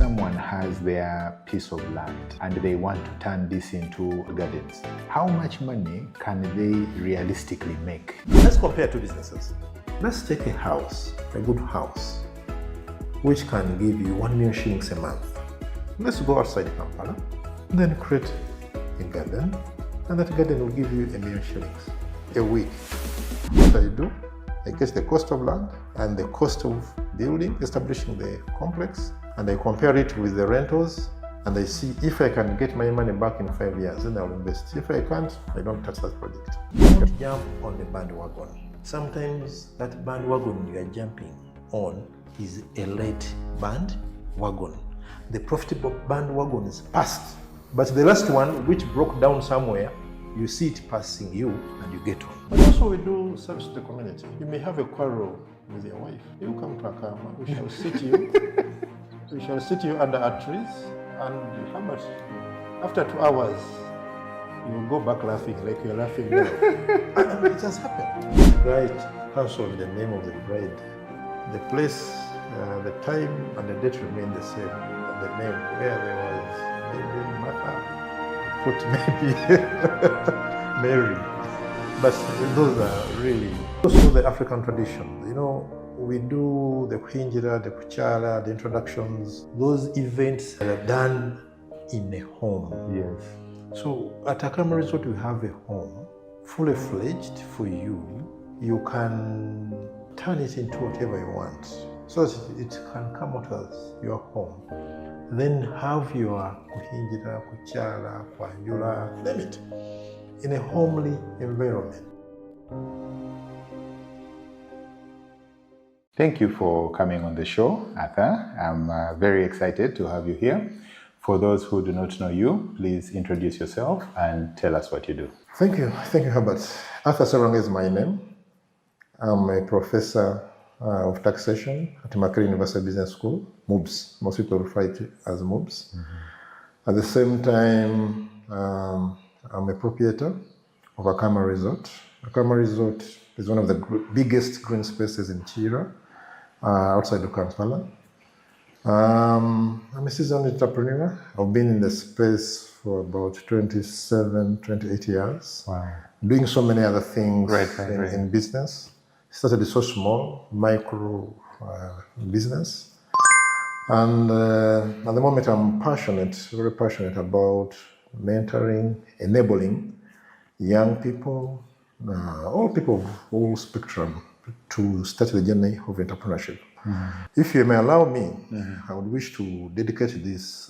someone has their piece of land and they want to turn this into gardens, how much money can they realistically make? Let's compare two businesses. Let's take a house, a good house, which can give you 1 million shillings a month. Let's go outside Kampala, then create a garden, and that garden will give you 1 million shillings a week. What I do, I get the cost of land and the cost of building, establishing the complex, and I compare it with the rentals, and I see if I can get my money back in 5 years, then I'll invest. If I can't, I don't touch that project. Don't jump on the bandwagon. Sometimes that bandwagon you are jumping on is a late bandwagon. The profitable bandwagon is past, but the last one, which broke down somewhere, you see it passing you and you get on. But also we do service to the community. You may have a quarrel with your wife. You come to Akaama, we shall sit you. We shall sit you under our trees, and how much? After 2 hours, you will go back laughing like you're laughing now. And it has happened. Bride cancelled the name of the bride. The place, the time, and the date remain the same. The name where there was maybe Martha, put maybe Mary. But those are really also the African tradition. You know, we do the Kuhinjira, the Kuchala, the introductions. Those events are done in a home. Yes. So at Akaama Resort, we have a home, fully fledged for you. You can turn it into whatever you want, so that it can come out as your home. Then have your Kuhinjira, Kuchala, Kwanjula, name it, in a homely environment. Thank you for coming on the show, Arthur. I'm very excited to have you here. For those who do not know you, please introduce yourself and tell us what you do. Thank you, Herbert. Arthur Sserwanga is my name. I'm a professor of taxation at Makerere University Business School, MUBS. Most people refer to it as MUBS. Mm-hmm. At the same time, I'm a proprietor of Akaama Resort. Akaama Resort is one of the biggest green spaces in Chira, outside of Kampala. I'm a seasoned entrepreneur. I've been in the space for about 28 years. Wow. Doing so many other things Right. in business. Started so small, micro business. And at the moment I'm very passionate about mentoring, enabling young people, all people of all spectrum, to start the journey of entrepreneurship. Mm-hmm. If you may allow me, I would wish to dedicate this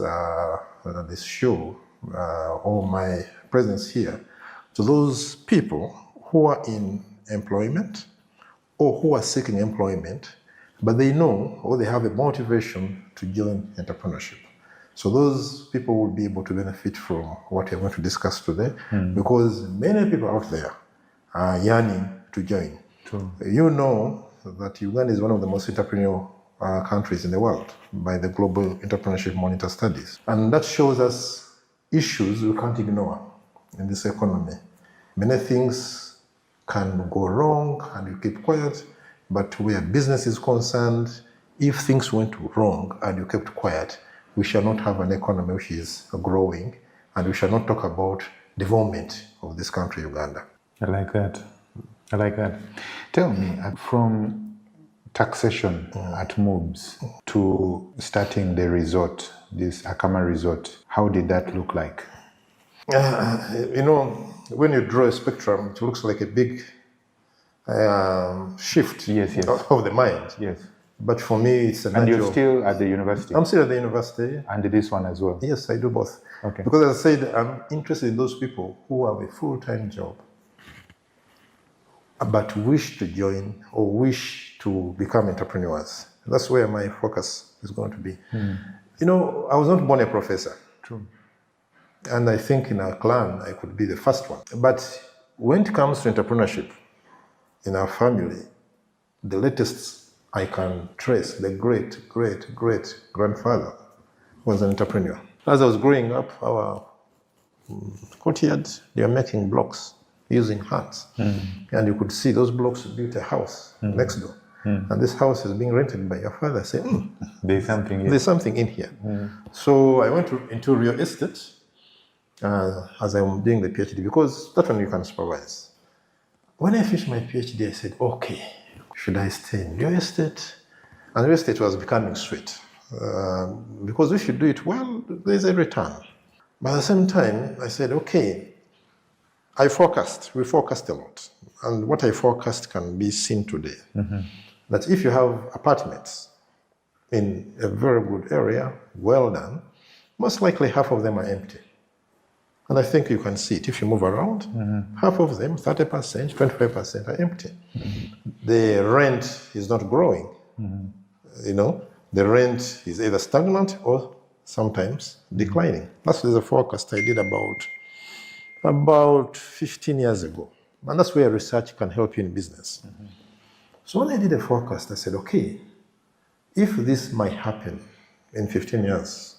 show, or my presence here, to those people who are in employment or who are seeking employment, but they know or they have a motivation to join entrepreneurship. So those people will be able to benefit from what we're going to discuss today, because many people out there are yearning to join. True. You know that Uganda is one of the most entrepreneurial countries in the world by the Global Entrepreneurship Monitor studies. And that shows us issues we can't ignore in this economy. Many things can go wrong and you keep quiet, but where business is concerned, if things went wrong and you kept quiet, we shall not have an economy which is growing, and we shall not talk about development of this country, Uganda. I like that. Tell me, from taxation at MUBS to starting the resort, this Akaama Resort, how did that look like? You know, when you draw a spectrum, it looks like a big shift of the mind. Yes. But for me, it's a natural... And you're still at the university? I'm still at the university. And this one as well? Yes, I do both. Okay. Because as I said, I'm interested in those people who have a full-time job, but wish to join or wish to become entrepreneurs. That's where my focus is going to be. You know, I was not born a professor. True. And I think in our clan, I could be the first one. But when it comes to entrepreneurship, in our family, the latest I can trace, the great-great-great-grandfather was an entrepreneur. As I was growing up, our courtyard, they were making blocks using hands. And you could see those blocks built a house next door. and this house is being rented by your father. I say, There's something here. there's something in here. So I went into real estate as I'm doing the PhD, because that one you can supervise. When I finished my PhD, I said, okay, should I stay in real estate? And real estate was becoming sweet. Because if you do it well, there's a return. But at the same time, I said, okay, we forecast a lot. And what I forecast can be seen today. That if you have apartments in a very good area, well done, most likely half of them are empty. And I think you can see it if you move around. Half of them, 30%, 25% are empty. The rent is not growing. The rent is either stagnant or sometimes declining. That's the forecast I did about 15 years ago. And that's where research can help you in business. So when I did a forecast, I said, okay, if this might happen in 15 years,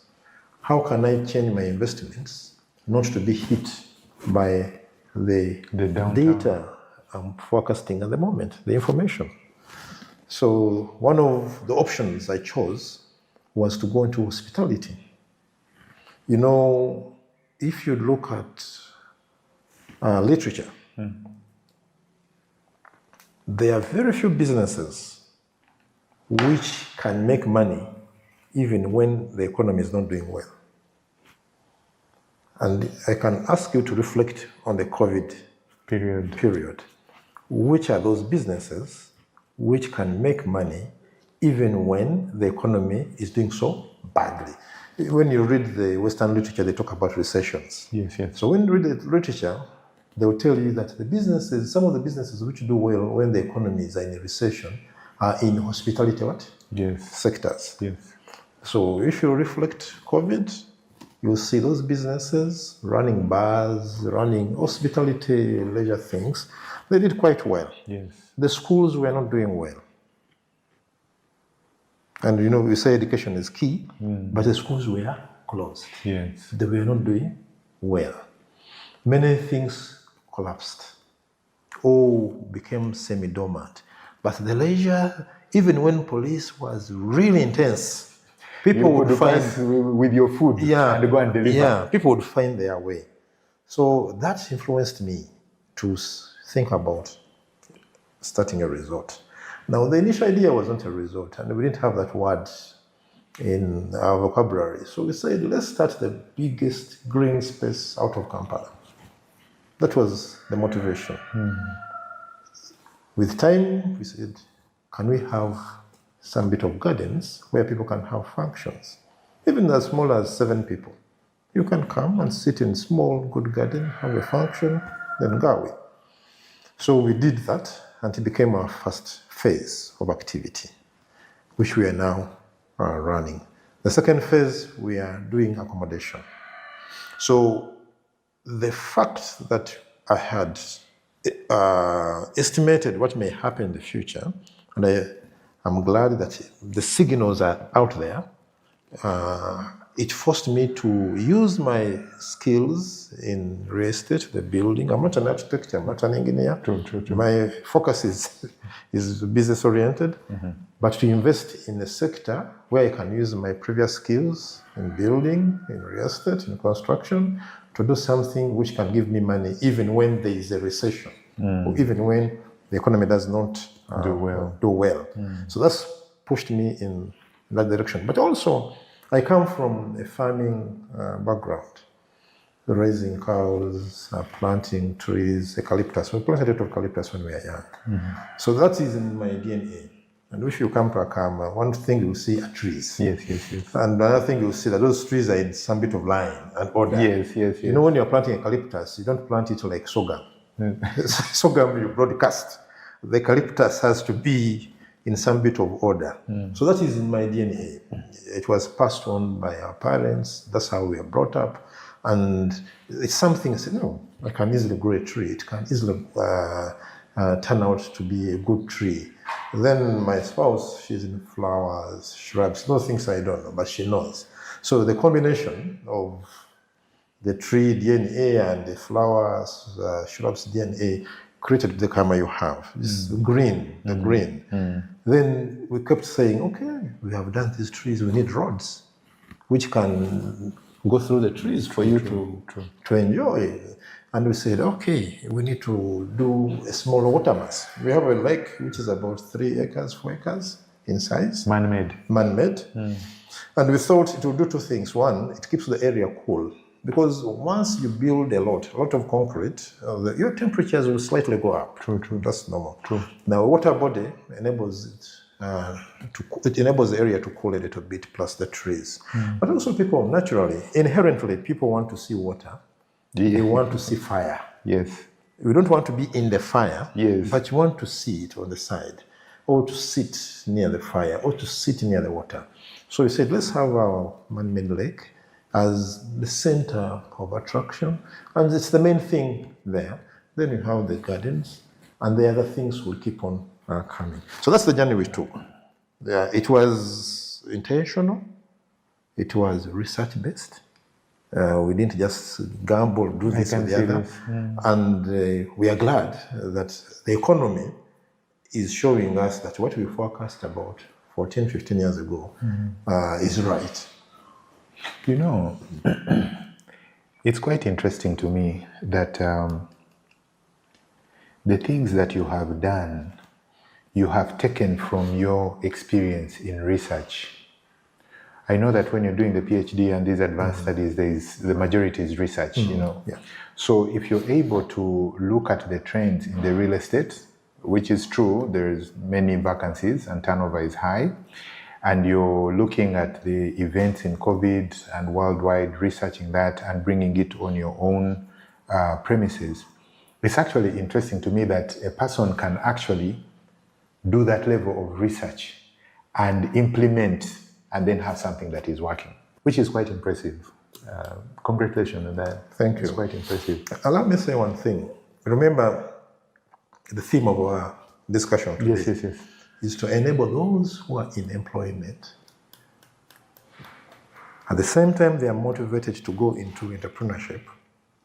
how can I change my investments not to be hit by the data I'm forecasting at the moment, the information? So one of the options I chose was to go into hospitality. If you look at literature, there are very few businesses which can make money even when the economy is not doing well. And I can ask you to reflect on the COVID period. Which are those businesses which can make money even when the economy is doing so badly? When you read the Western literature, they talk about recessions. Yes. So when you read the literature, they will tell you that some of the businesses which do well when the economy is in a recession are in hospitality sectors. Yes. So if you reflect COVID, you'll see those businesses running bars, running hospitality, leisure things. They did quite well. Yes. The schools were not doing well. And we say education is key, but the schools were closed. Yes. They were not doing well. Many things collapsed. All became semi-dormant. But the leisure, even when police was really intense, people would find with your food and go and deliver. People would find their way. So that influenced me to think about starting a resort. Now, the initial idea was not a resort, and we didn't have that word in our vocabulary. So we said, let's start the biggest green space out of Kampala. That was the motivation. With time, we said, can we have some bit of gardens where people can have functions? Even as small as 7 people. You can come and sit in small, good garden, have a function, then go away. So we did that, and it became our first phase of activity, which we are now running. The second phase, we are doing accommodation. So the fact that I had estimated what may happen in the future, and I'm glad that the signals are out there, it forced me to use my skills in real estate, the building. I'm not an architect, I'm not an engineer. True. My focus is business oriented, but to invest in a sector where I can use my previous skills in building, in real estate, in construction, to do something which can give me money even when there is a recession, or even when the economy does not do well. So that's pushed me in that direction. But also, I come from a farming background, raising cows, planting trees, eucalyptus. We planted a lot of eucalyptus when we were young. So that is in my DNA. And if you come to Akaama, one thing you'll see are trees. Yes. And another thing you'll see that those trees are in some bit of line and order. Yes. When you're planting eucalyptus, you don't plant it like sorghum. Sorghum you broadcast. The eucalyptus has to be in some bit of order. So that is in my DNA. It was passed on by our parents. That's how we were brought up. And it's something I said, no, I can easily grow a tree. It can easily turn out to be a good tree. Then my spouse, she's in flowers, shrubs, those things I don't know, but she knows. So the combination of the tree DNA and the flowers, shrubs DNA created the Akaama you have. This green, the green. Then we kept saying, okay, we have done these trees, we need roads, which can go through the trees for you to enjoy. And we said, okay, we need to do a small water mass. We have a lake which is about 3 acres, 4 acres in size. Man-made. Man-made. And we thought it would do 2 things. One, it keeps the area cool. Because once you build a lot of concrete, your temperatures will slightly go up. True. That's normal. True. Now, a water body enables it. It enables the area to cool a little bit, plus the trees. But also people naturally, inherently, people want to see water. They want to see fire. Yes. You don't want to be in the fire, yes, but you want to see it on the side, or to sit near the fire, or to sit near the water. So we said, let's have our man-made lake as the center of attraction, and it's the main thing there. Then you have the gardens, and the other things will keep on coming. So that's the journey we took. It was intentional. It was research-based. We didn't just gamble, do this or the other. And we are glad that the economy is showing us that what we forecast about 14, 15 years ago is right. You know, it's quite interesting to me that the things that you have done, you have taken from your experience in research. I know that when you're doing the PhD and these advanced studies, the majority is research, you know. Yeah. So if you're able to look at the trends in the real estate, which is true, there's many vacancies and turnover is high, and you're looking at the events in COVID and worldwide, researching that and bringing it on your own premises, it's actually interesting to me that a person can actually do that level of research and implement and then have something that is working, which is quite impressive. Congratulations on that. Thank you. It's quite impressive. Allow me to say one thing. Remember, the theme of our discussion today Yes. is to enable those who are in employment. At the same time, they are motivated to go into entrepreneurship.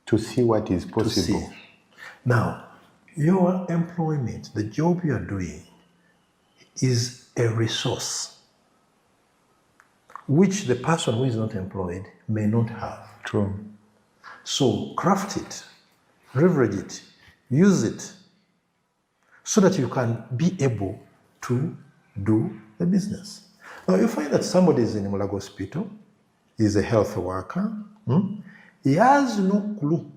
To see what is possible. To see. Now, your employment, the job you are doing, is a resource which the person who is not employed may not have. True. So craft it, leverage it, use it, so that you can be able to do the business. Now you find that somebody is in Mulago Hospital, is a health worker, he has no clue,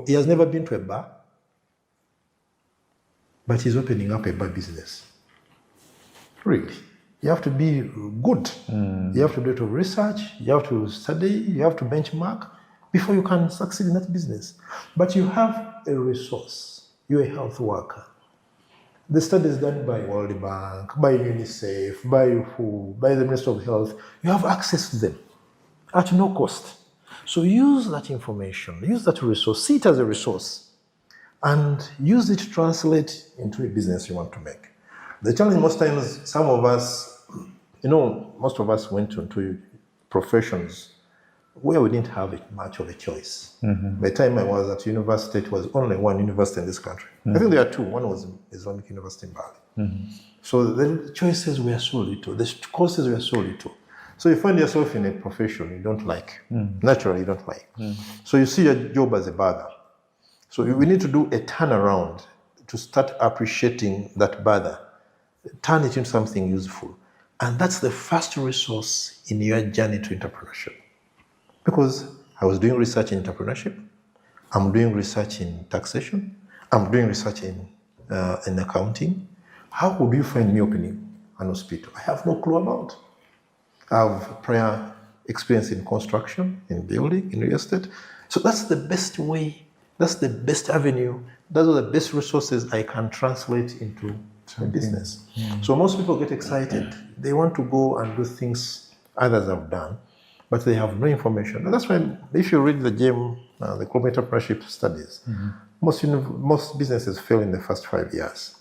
he has never been to a bar, but he's opening up a bar business. Really. You have to be good. You have to do a little research, you have to study, you have to benchmark before you can succeed in that business. But you have a resource. You're a health worker. The studies done by World Bank, by UNICEF, by WHO, by the Ministry of Health, you have access to them at no cost. So use that information, use that resource, see it as a resource, and use it to translate into a business you want to make. The challenge most times, some of us, most of us went into professions where we didn't have much of a choice. By the time I was at university, it was only one university in this country. I think there are two. One was Islamic University in Bali. So the choices were so little, the courses were so little. So you find yourself in a profession you don't like, naturally you don't like. So you see your job as a bother. So we need to do a turnaround to start appreciating that bother. Turn it into something useful. And that's the first resource in your journey to entrepreneurship. Because I was doing research in entrepreneurship, I'm doing research in taxation, I'm doing research in accounting. How would you find me opening an hospital? I have no clue about. I have prior experience in construction, in building, in real estate. So that's the best way, that's the best avenue, those are the best resources I can translate into a business. So most people get excited. They want to go and do things others have done, but they have no information. And that's why if you read the GEM, the Global Entrepreneurship Studies, most businesses fail in the first 5 years.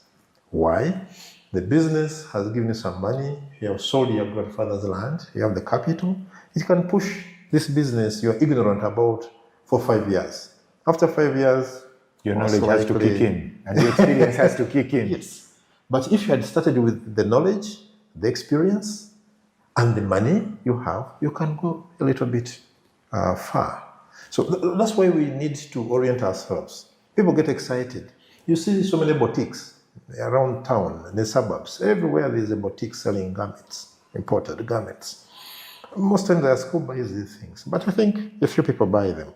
Why? The business has given you some money, you have sold your grandfather's land, you have the capital, it can push this business you're ignorant about for 5 years. After 5 years, Your most knowledge has to likely- kick in, and your experience has to kick in. Yes. But if you had started with the knowledge, the experience, and the money you have, you can go a little bit far. So that's why we need to orient ourselves. People get excited. You see so many boutiques around town, in the suburbs. Everywhere there's a boutique selling garments, imported garments. Most times the school buys these things, but I think a few people buy them.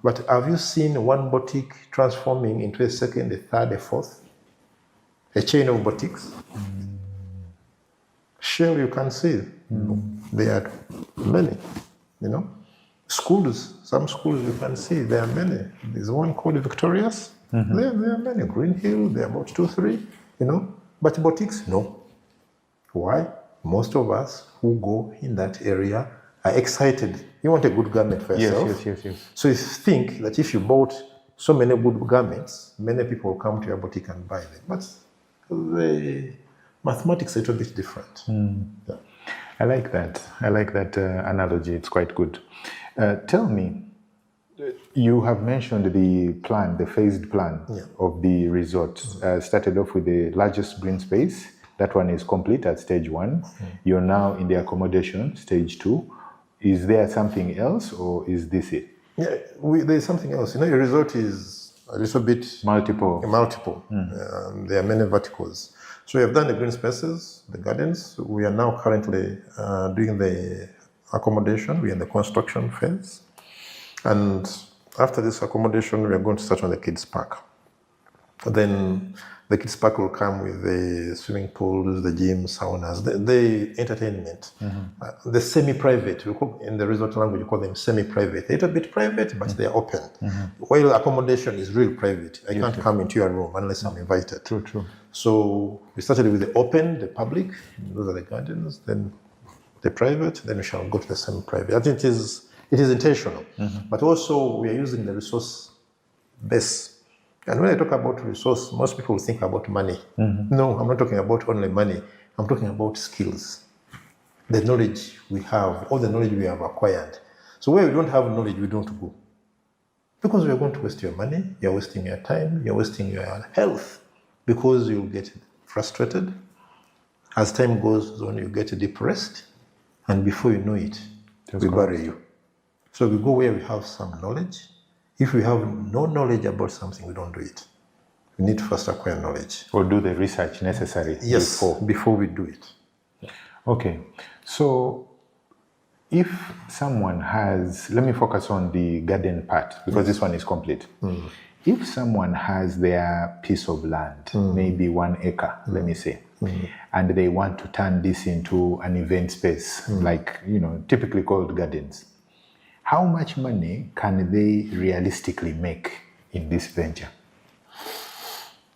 But have you seen one boutique transforming into a second, a third, a fourth? A chain of boutiques? Sure, you can see. There are many, Schools, some schools you can see, there are many. There's one called Victoria's. There are many. Green Hill, there are about 2, 3, But boutiques, no. Why? Most of us who go in that area are excited. You want a good garment for yourself. Yes. So you think that if you bought so many good garments, many people will come to your boutique and buy them. But the mathematics are a little bit different. Yeah. I like that. Analogy. It's quite good. Tell me, you have mentioned the plan, the phased plan of the resort. Started off with the largest green space. That one is complete at stage 1. You're now in the accommodation, stage 2. Is there something else, or is this it? Yeah, there's something else. A resort is a little bit Multiple. There are many verticals. So we have done the green spaces, the gardens. We are now currently doing the accommodation. We're in the construction phase. And after this accommodation, we are going to start on the kids' park. Then the kids' park will come with the swimming pools, the gym, saunas, the entertainment. The semi-private, in the resort language, you call them semi-private. They're a bit private, but they're open. While accommodation is real private. I can't come into your room unless I'm invited. True. So we started with the open, the public. Those are the gardens. Then the private. Then we shall go to the semi-private. I think it is intentional. But also we are using the resource base. And when I talk about resource, most people think about money. No, I'm not talking about only money. I'm talking about skills. The knowledge we have, all the knowledge we have acquired. So where we don't have knowledge, we don't go. Because we are going to waste your money, you're wasting your time, you're wasting your health. Because you'll get frustrated. As time goes on, you get depressed. And before you know it, we bury you. So we go where we have some knowledge. If we have no knowledge about something, we don't do it. We need to first acquire knowledge. Or do the research necessary before we do it. Okay. So if someone has, let me focus on the garden part, because this one is complete. If someone has their piece of land, maybe 1 acre, let me say, and they want to turn this into an event space, like, typically called gardens, how much money can they realistically make in this venture?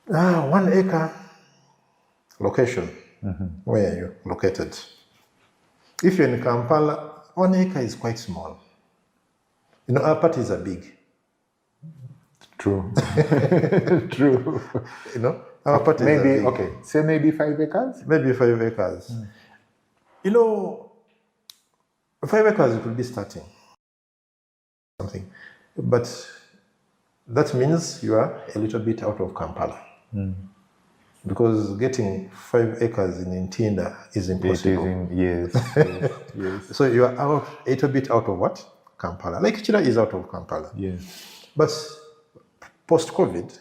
1 acre location. Where are you located? If you're in Kampala, 1 acre is quite small. Our parties are big. True. True. Our parties are big. Okay, say maybe 5 acres? Maybe 5 acres. 5 acres you could be starting something. But that means you are a little bit out of Kampala. Because getting 5 acres in Ntinda is impossible. Yes. So you are a little bit out of what? Kampala. Like Chira is out of Kampala. Yes. But post-COVID,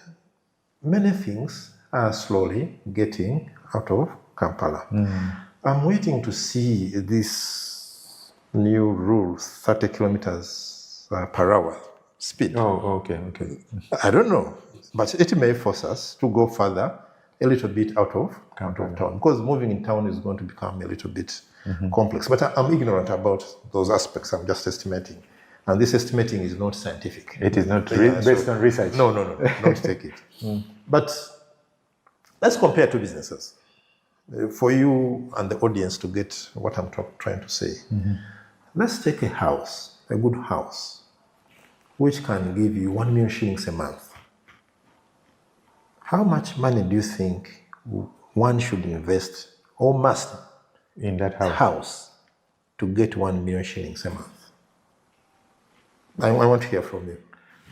many things are slowly getting out of Kampala. I'm waiting to see this new rule, 30 kilometers per hour speed. Oh, okay. I don't know, but it may force us to go further, a little bit out of town, because moving in town is going to become a little bit complex. But I'm ignorant about those aspects. I'm just estimating. And this estimating is not scientific. It is not based on research. No, don't take it. But let's compare two businesses for you and the audience to get what I'm trying to say. Let's take a house, a good house, which can give you 1 million shillings a month. How much money do you think one should invest or must in that house to get 1 million shillings a month? I want to hear from you.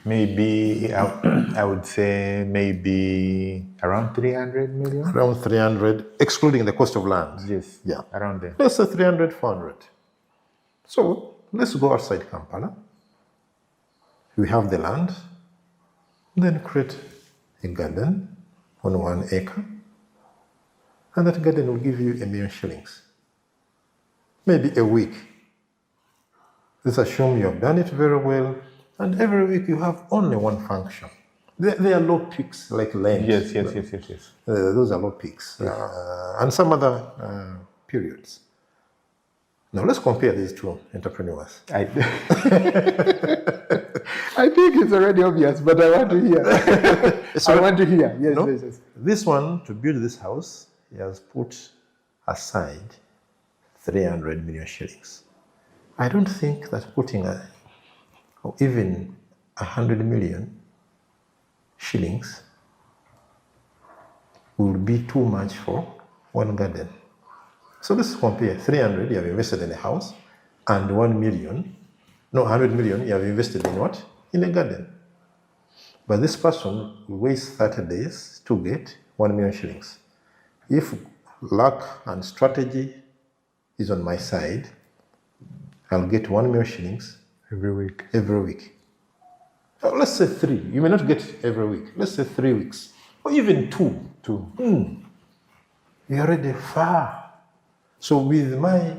Maybe I would say maybe around 300 million. Around 300, excluding the cost of land. Yes. Yeah. Around there. Let's say 300, 400. So let's go outside Kampala. We have the land, then create a garden on 1 acre, and that garden will give you £1 million shillings. Maybe a week. Let's assume you have done it very well, and every week you have only one function. They are low peaks, like Lent. Yes. Those are low peaks. And some other periods. Now let's compare these two entrepreneurs. I think it's already obvious, but I want to hear. I want to hear. Yes, No? yes. This one, to build this house, he has put aside 300 million shillings. I don't think that putting even 100 million shillings will be too much for one garden. So let's compare 300 you have invested in a house and 1 million, no, 100 million you have invested in what? In a garden. But this person will waste 30 days to get 1 million shillings. If luck and strategy is on my side, I'll get 1 million shillings Every week. every week. Let's say 3. You may not get every week. Let's say 3 weeks. Or even 2. 2. You're already far. So with my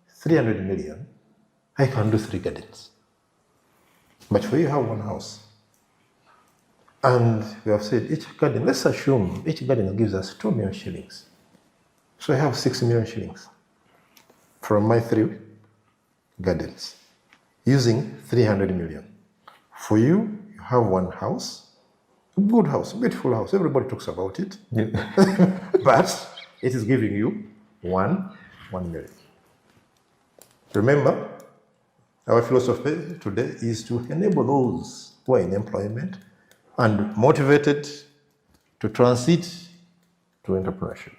300 million, I can do 3 gardens. But for you have one house. And we have said each garden, let's assume each garden gives us 2 million shillings. So I have 6 million shillings from my 3 gardens using 300 million. For you, you have one house, a good house, beautiful house. Everybody talks about it. Yeah. But it is giving you 1 million. Remember, our philosophy today is to enable those who are in employment and motivated to transit to entrepreneurship.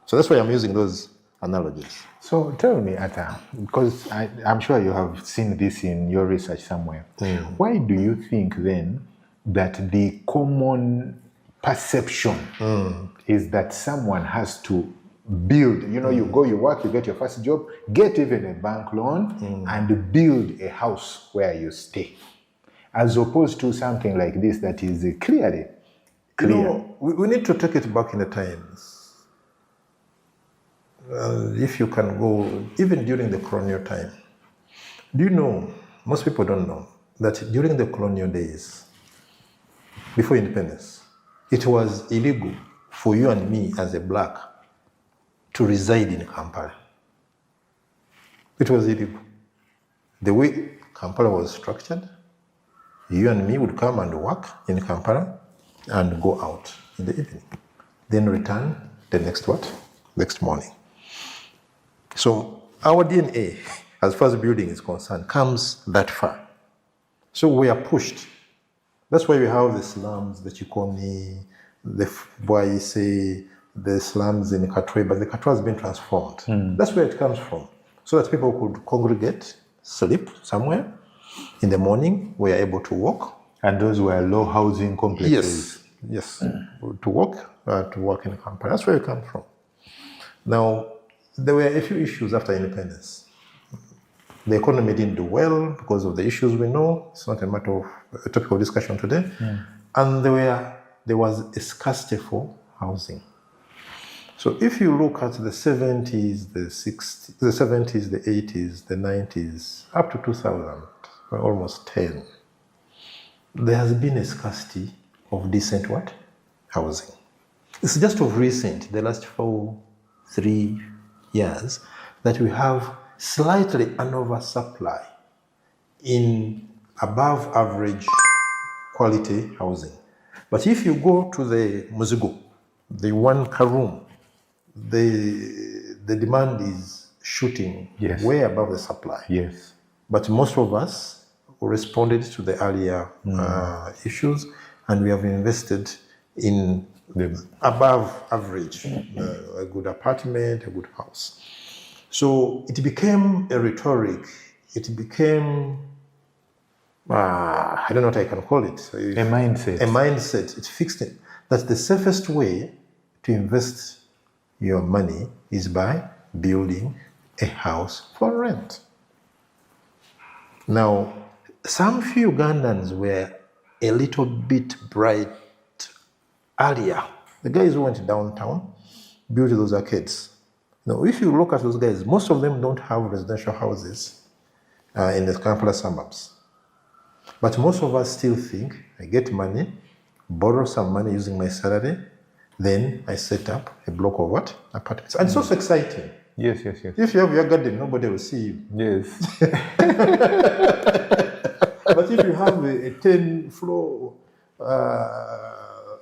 So that's why I'm using those analogies. So tell me, Atta, because I'm sure you have seen this in your research somewhere. Why do you think then that the common perception is that someone has to build, you go, you work, you get your first job, get even a bank loan and build a house where you stay, as opposed to something like this that is clearly clear? We need to take it back in the times. If you can go, even during the colonial time. Do you know, most people don't know, that during the colonial days, before independence, it was illegal for you and me as a black to reside in Kampala. It was illegal. The way Kampala was structured, you and me would come and work in Kampala and go out in the evening. Then return the next morning. So our DNA, as far as building is concerned, comes that far. So we are pushed. That's why we have the slums, the Chikoni, the Bwaise, the slums in Katwe, but the Katwe has been transformed. That's where it comes from. So that people could congregate, sleep somewhere. In the morning, we are able to walk. And those were low housing complexes. Yes. To work in Kampala. That's where it comes from. Now, there were a few issues after independence. The economy didn't do well because of the issues we know. It's not a matter of a topic of discussion today. And there was a scarcity for housing. So if you look at the 70s, the 60s, the 70s, the 80s, the 90s, up to 2000, almost 10, there has been a scarcity of decent housing. It's just of recent, the last 3 years, that we have slightly an oversupply in above average quality housing. But if you go to the Muzigo, the 1 room, the demand is shooting way above the supply. Yes. But most of us responded to the earlier issues, and we have invested in the above average, a good apartment, a good house. So it became a rhetoric. It became I don't know what I can call it. A mindset. A mindset. It's fixed it. That the safest way to invest your money is by building a house for rent. Now, some few Ugandans were a little bit bright earlier. The guys who went downtown, built those arcades. Now, if you look at those guys, most of them don't have residential houses in the Kampala suburbs. But most of us still think, I get money, borrow some money using my salary, then I set up a block of what? Apartments. And it's also exciting. Yes. If you have your garden, nobody will see you. Yes. But if you have a 10-floor...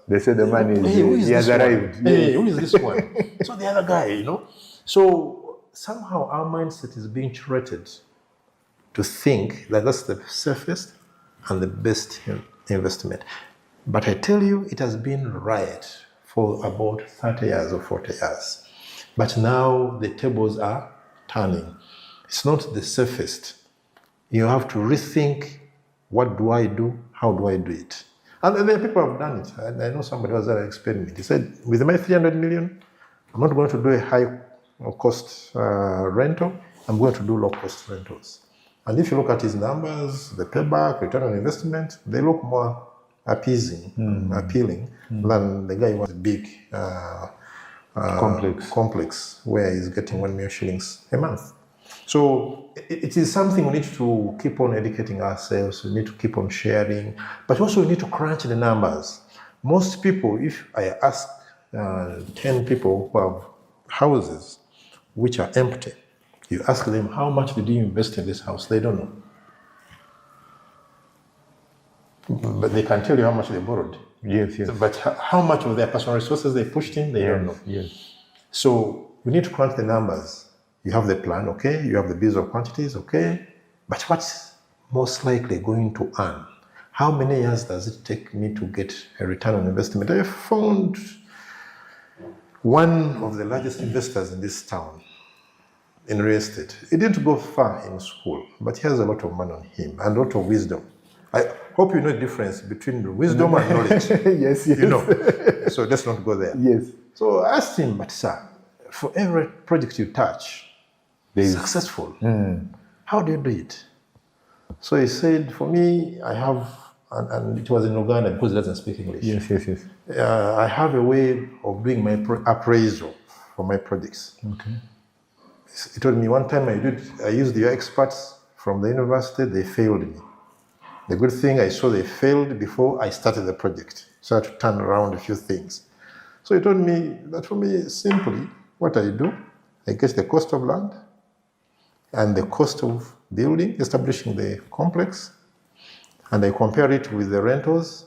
they say the man is, he has arrived. Hey, who is this one? So the other guy, So somehow our mindset is being treated to think that that's the safest and the best investment. But I tell you, it has been right for about 30 years or 40 years. But now the tables are turning. It's not the safest. You have to rethink, what do I do? How do I do it? And there are people who have done it. I know somebody was at an experiment. He said, with my 300 million, I'm not going to do a high cost rental. I'm going to do low cost rentals. And if you look at his numbers, the payback, return on investment, they look more appealing than the guy who was big complex where he's getting 1 million shillings a month. So it is something we need to keep on educating ourselves. We need to keep on sharing, but also we need to crunch the numbers. Most people, if I ask 10 people who have houses which are empty, you ask them, how much did you invest in this house? They don't know. But they can tell you how much they borrowed. Yes. But how much of their personal resources they pushed in, they don't know. Yes. So we need to crunch the numbers. You have the plan, okay? You have the bills of quantities, okay? But what's most likely going to earn? How many years does it take me to get a return on investment? I found one of the largest investors in this town in real estate. He didn't go far in school, but he has a lot of money on him and a lot of wisdom. I hope you know the difference between wisdom and knowledge. Yes. You know. So let's not go there. Yes. So I asked him, but sir, for every project you touch, successful. How do you do it? So he said, for me, I have, and it was in Uganda because he doesn't speak English. Yes. I have a way of doing my appraisal for my projects. Okay. He told me one time I used your experts from the university, they failed me. The good thing, I saw they failed before I started the project. So I had to turn around a few things. So he told me that for me, simply, what I do, I get the cost of land and the cost of building, establishing the complex, and I compare it with the rentals,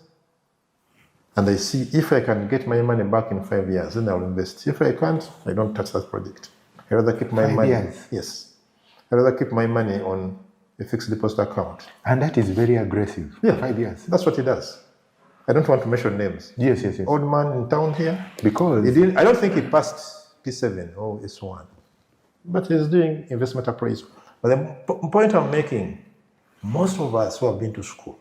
and I see if I can get my money back in 5 years, then I'll invest. If I can't, I don't touch that project. I rather keep my 5 years? Yes. I rather keep my money on a fixed deposit account. And that is very aggressive. Yeah. 5 years. That's what he does. I don't want to mention names. Yes. Old man in town here. Because I don't think he passed P7 or S1. But he's doing investment appraisal. But the point I'm making, most of us who have been to school,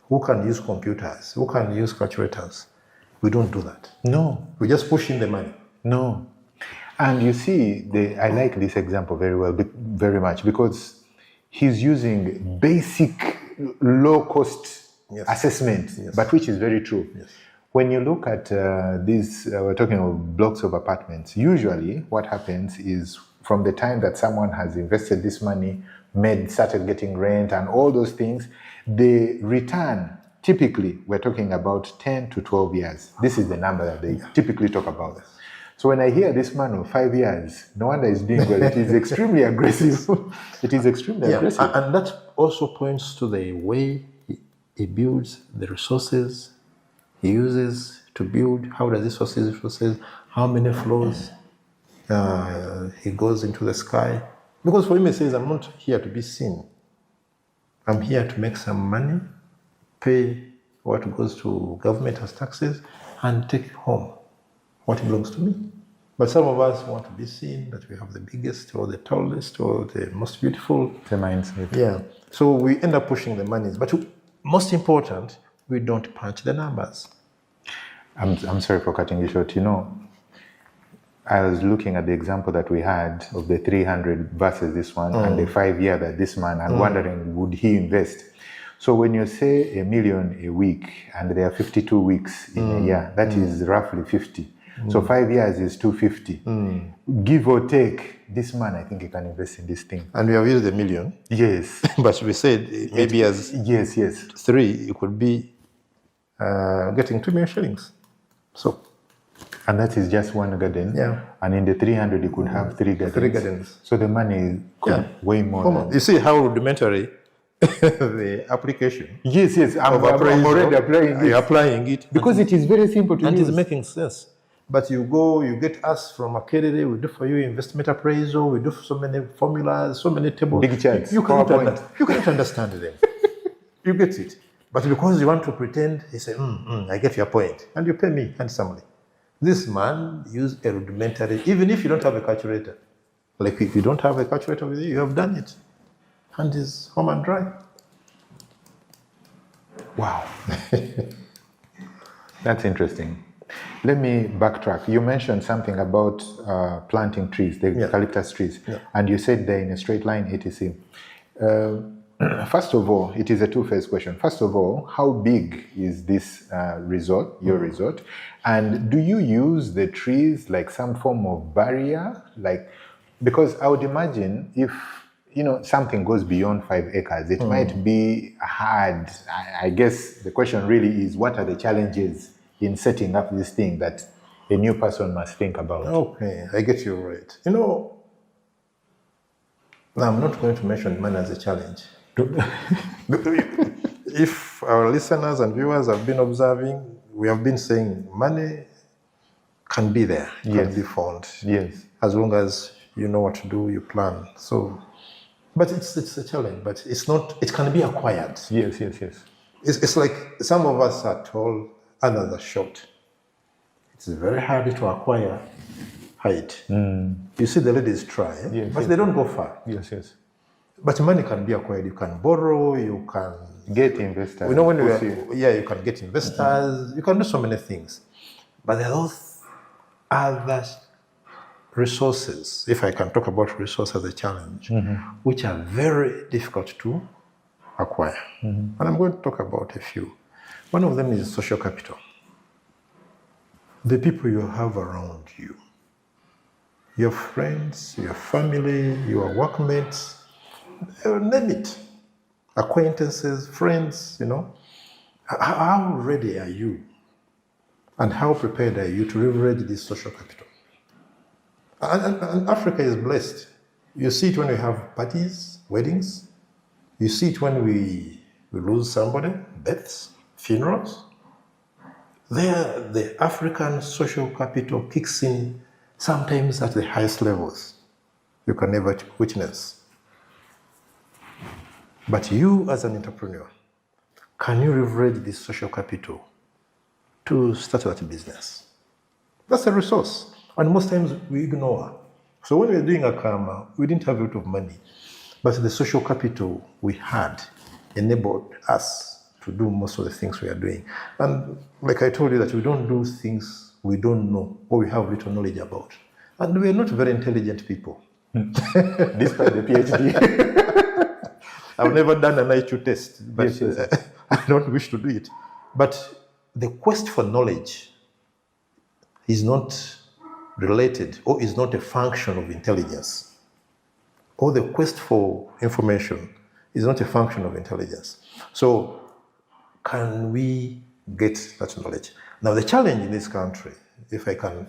who can use computers, who can use calculators, we don't do that. No. We just push in the money. No. And you see, I like this example very much, because he's using basic low-cost assessment, but which is very true. Yes. When you look at these, we're talking of blocks of apartments, usually what happens is from the time that someone has invested this money, started getting rent and all those things, the return, typically, we're talking about 10 to 12 years. This is the number that they typically talk about. So when I hear this man of 5 years, no wonder he's doing well. It is extremely aggressive. It is extremely aggressive. And that also points to the way he builds the resources he uses to build. How does he source his resources? How many floors he goes into the sky? Because for him, he says, I'm not here to be seen. I'm here to make some money, pay what goes to government as taxes, and take home what belongs to me. But some of us want to be seen that we have the biggest or the tallest or the most beautiful. The mindset. Yeah. So we end up pushing the monies. But most important, we don't punch the numbers. I'm sorry for cutting you short. You know, I was looking at the example that we had of the 300 versus this one and the 5 year that this man, and wondering, would he invest? So when you say $1 million a week and there are 52 weeks in a year, that is roughly 50. So 5 years is 250. Give or take, this man, I think he can invest in this thing. And we have used $1 million. Yes. But we said maybe as Yes. 3, it could be getting 2 million shillings. So, and that is just one garden. Yeah. And in the 300, you could have 3 gardens. 3 gardens. So the money is way more. Come on. You see how rudimentary the application. Yes. I'm already applying it. You're applying it. Because it is very simple to and use. it's making sense. But you go, you get us from Academy, we do for you investment appraisal, we do so many formulas, so many tables. Big charts. You cannot understand them. You get it. But because you want to pretend, you say, I get your point. And you pay me handsomely. This man used a rudimentary, even if you don't have a calculator. Like if you don't have a calculator with you, you have done it. And is home and dry. Wow. That's interesting. Let me backtrack. You mentioned something about planting trees, the eucalyptus trees, and you said they're in a straight line, etc. First of all, it is a two-phase question. First of all, how big is this resort, your resort? And do you use the trees like some form of barrier? Because I would imagine if something goes beyond 5 acres, it might be hard. I guess the question really is, what are the challenges in setting up this thing that a new person must think about? Okay, I get you right. Now I'm not going to mention money as a challenge. If our listeners and viewers have been observing, we have been saying money can be there, can be found. Yes. As long as you know what to do, you plan. So, but it's a challenge, but it's not, it can be acquired. Yes. It's like some of us are tall, others are short. It's very hard to acquire height. You see the ladies try, but they don't go far. Yes. But money can be acquired. You can borrow, you can get investors. You can get investors. You can do so many things. But there are those other resources, if I can talk about resource as a challenge, which are very difficult to acquire. And I'm going to talk about a few. One of them is social capital. The people you have around you, your friends, your family, your workmates, name it, acquaintances, friends, how ready are you and how prepared are you to leverage this social capital? And Africa is blessed. You see it when we have parties, weddings. You see it when we lose somebody, deaths, funerals. There, the African social capital kicks in sometimes at the highest levels you can ever witness. But you as an entrepreneur, can you leverage this social capital to start that business? That's a resource. And most times we ignore. So when we were doing Akaama, we didn't have a lot of money. But the social capital we had enabled us to do most of the things we are doing. And like I told you, that we don't do things we don't know or we have little knowledge about. And we are not very intelligent people. Despite the PhD. I've never done an IQ test, but I don't wish to do it. But the quest for knowledge is not related or is not a function of intelligence. Or the quest for information is not a function of intelligence. So can we get that knowledge? Now the challenge in this country, if I can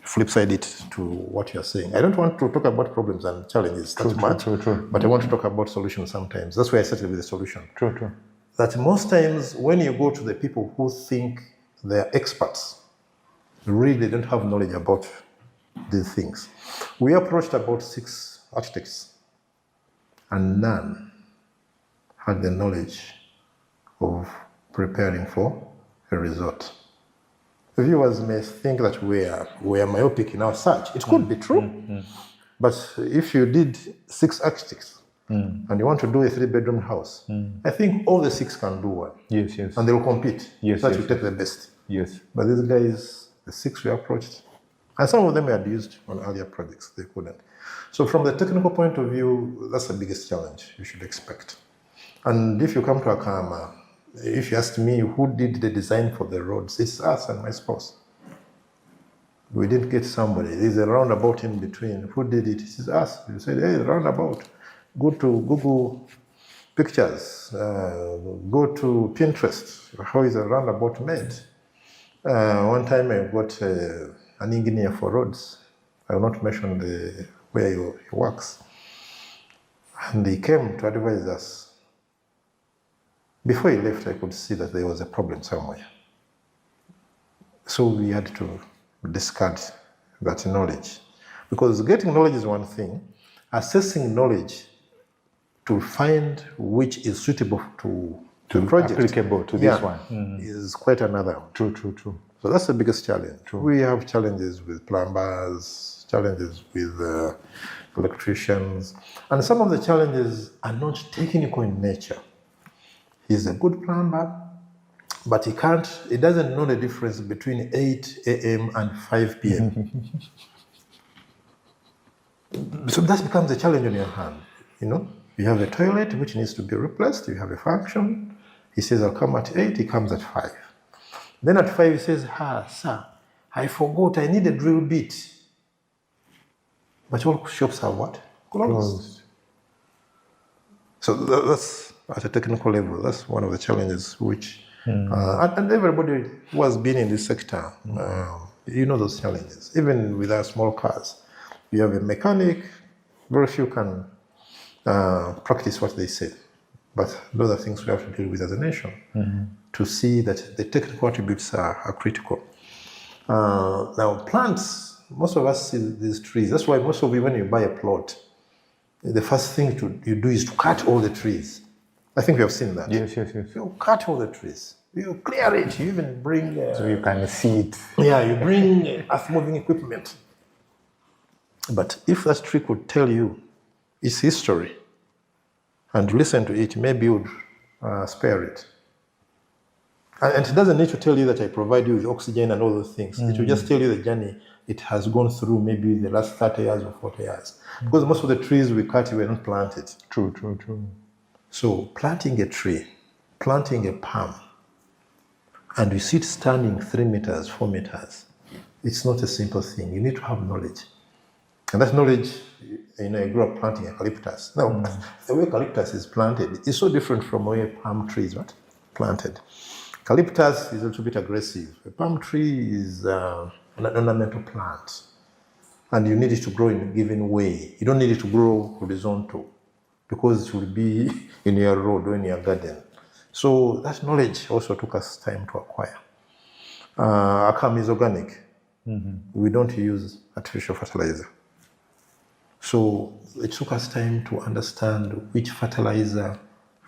flip side it to what you're saying, I don't want to talk about problems and challenges that much, but I want to talk about solutions sometimes. That's why I started with the solution. True. That most times when you go to the people who think they're experts, really they don't have knowledge about these things. We approached about 6 architects and none had the knowledge of preparing for a resort. Viewers may think that we're myopic in our search. It could be true. But if you did 6 architects and you want to do a 3-bedroom house, I think all the 6 can do one. Yes, yes. And they will compete. Yes, so that yes, you take the best. Yes. But these guys, the 6 we approached, and some of them were used on earlier projects. They couldn't. So from the technical point of view, that's the biggest challenge you should expect. And if you come to Akaama, if you ask me who did the design for the roads, it's us and my spouse. We didn't get somebody. There's a roundabout in between. Who did it? It's us. We said, hey, roundabout. Go to Google Pictures. Go to Pinterest. How is a roundabout made? One time I got an engineer for roads. I will not mention where he works. And he came to advise us. Before he left, I could see that there was a problem somewhere. So we had to discard that knowledge. Because getting knowledge is one thing. Assessing knowledge to find which is suitable to the project, applicable to this one, is quite another. True. So that's the biggest challenge. We have challenges with plumbers, challenges with electricians, and some of the challenges are not technical in nature. He's a good plumber, but he doesn't know the difference between 8 a.m. and 5 p.m. So that becomes a challenge on your hand. You have a toilet which needs to be replaced, you have a function. He says, I'll come at 8, he comes at 5. Then at 5 he says, sir, I forgot, I need a drill bit. But all shops are what? Closed. So that's at a technical level, that's one of the challenges which, and everybody who has been in this sector, you know those challenges. Even with our small cars, you have a mechanic, very few can practice what they say. But those are things we have to deal with as a nation to see that the technical attributes are critical. Now, plants, most of us see these trees. That's why most of you, when you buy a plot, the first thing you do is to cut all the trees. I think you have seen that. Yes. You cut all the trees. You clear it. You even bring... so you can see it. Yeah, you bring earth-moving equipment. But if that tree could tell you its history, and listen to it, maybe you would spare it. And it doesn't need to tell you that I provide you with oxygen and all those things. It will just tell you the journey it has gone through maybe the last 30 years or 40 years. Because most of the trees we cut were not planted. True. So planting a tree, planting a palm, and you see it standing 3 meters, 4 meters, it's not a simple thing. You need to have knowledge. And that knowledge, I grew up planting eucalyptus. Now, the way eucalyptus is planted is so different from the way palm trees are planted. Eucalyptus is a little bit aggressive. A palm tree is an ornamental plant. And you need it to grow in a given way. You don't need it to grow horizontal because it will be in your road or in your garden. So that knowledge also took us time to acquire. Akaama is organic. We don't use artificial fertilizer. So it took us time to understand which fertilizer,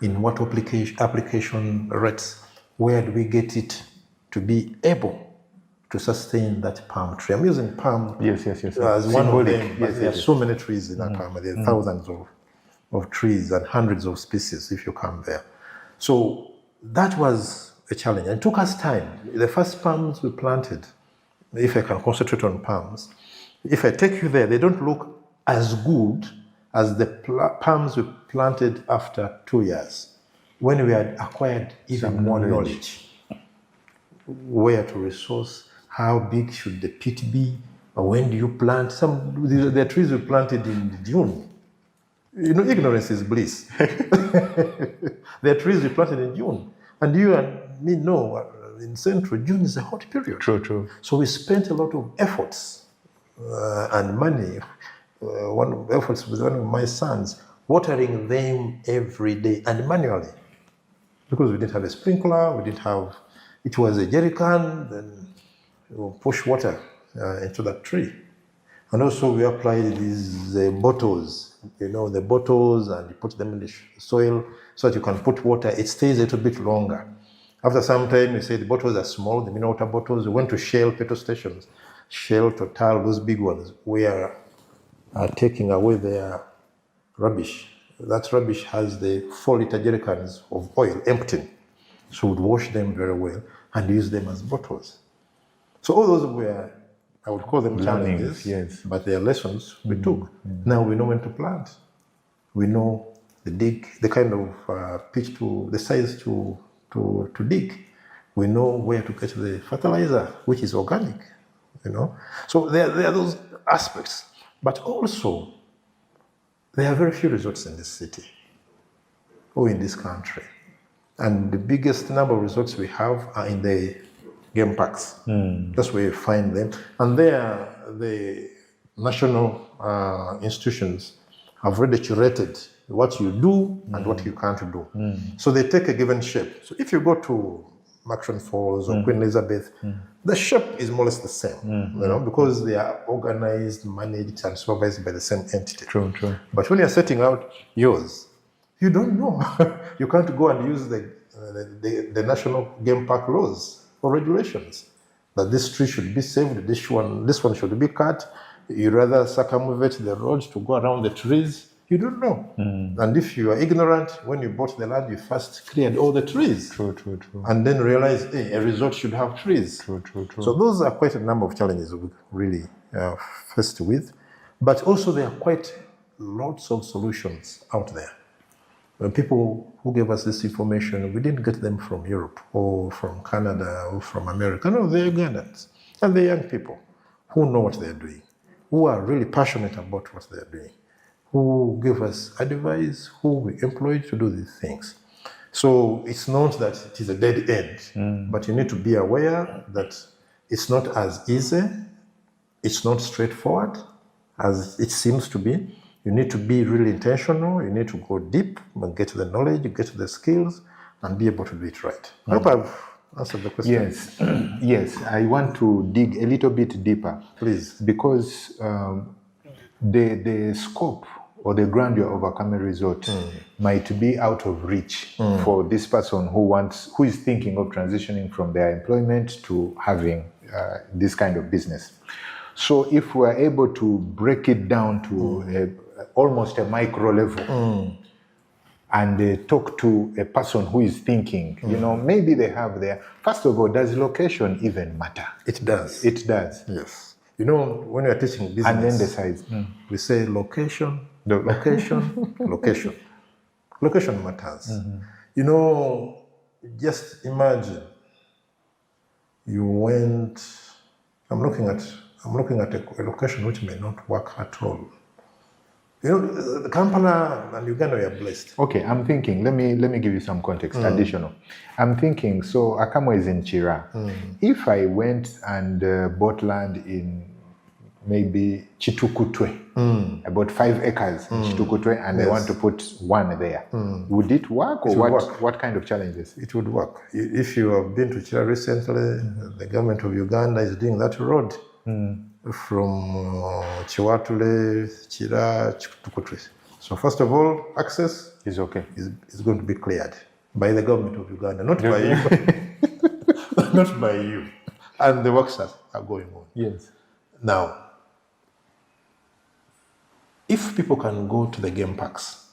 in what application rates, where do we get it to be able to sustain that palm tree. I'm using palm yes. as one of them, but there are so many trees in Akaama. There are thousands of trees and hundreds of species if you come there. So that was a challenge. And it took us time. The first palms we planted, if I can concentrate on palms, if I take you there, they don't look as good as the palms we planted after 2 years, when we had acquired even more knowledge. Where to resource, how big should the pit be, or when do you plant? There are trees we planted in June. Ignorance is bliss. There are trees we planted in June. And you and me know, in Central, June is a hot period. True. So we spent a lot of efforts and money. One of the efforts with one of my sons, watering them every day and manually. Because we didn't have a sprinkler, it was a jerry can, then you push water into that tree. And also we applied these bottles, the bottles, and you put them in the soil so that you can put water. It stays a little bit longer. After some time, we said the bottles are small, the mineral water bottles. We went to Shell petrol stations, Shell, Total, those big ones. We are taking away their rubbish. That rubbish has the 4-liter jerrycans of oil empty. So we'd wash them very well and use them as bottles. So all those were, I would call them challenges, yes. but they are lessons we took. Now we know when to plant. We know the kind of pitch the size to dig. We know where to get the fertilizer, which is organic, So there are those aspects. But also, there are very few resorts in this city or in this country. And the biggest number of resorts we have are in the game parks. That's where you find them. And there, the national institutions have really curated what you do and what you can't do. So they take a given shape. So if you go to Maxon Falls or Queen Elizabeth, the shape is more or less the same, because they are organized, managed, and supervised by the same entity. True. But when you're setting out yours, you don't know. You can't go and use the national game park laws or regulations that this tree should be saved, this one should be cut. You rather circumvent the roads to go around the trees. You don't know. And if you are ignorant, when you bought the land, you first cleared all the trees. True. And then realized, hey, a resort should have trees. True. So those are quite a number of challenges we really faced with. But also there are quite lots of solutions out there. People who gave us this information, we didn't get them from Europe or from Canada or from America. No, they're Ugandans. And they're young people who know what they're doing, who are really passionate about what they're doing, who give us advice, who we employ to do these things. So it's not that it is a dead end, but you need to be aware that it's not as easy, it's not straightforward as it seems to be. You need to be really intentional, you need to go deep and get the knowledge, get the skills, and be able to do it right. I hope I've answered the question. Yes, yes. I want to dig a little bit deeper. Please. Because the scope or the grandeur of Akaama Resort might be out of reach for this person who is thinking of transitioning from their employment to having this kind of business. So if we're able to break it down to almost a micro level and talk to a person who is thinking, maybe they have their... First of all, does location even matter? It does. It does. Yes. When you're teaching business... And then the size. We say location, location. Location matters. Just imagine you went... I'm looking at a location which may not work at all. Kampala and Uganda are blessed. Okay, I'm thinking, let me give you some context, additional. I'm thinking, so Akaama is in Chira. If I went and bought land in maybe Chitukutwe, about 5 acres in Chitukutwe, and I want to put one there, would it work, or what kind of challenges? It would work. If you have been to Chira recently, the government of Uganda is doing that road. From Chiwatule, Chira, Chitukutwe. So first of all, access is okay. Is going to be cleared by the government of Uganda, not by you. Not by you. And the works are going on. Yes. Now, if people can go to the game parks,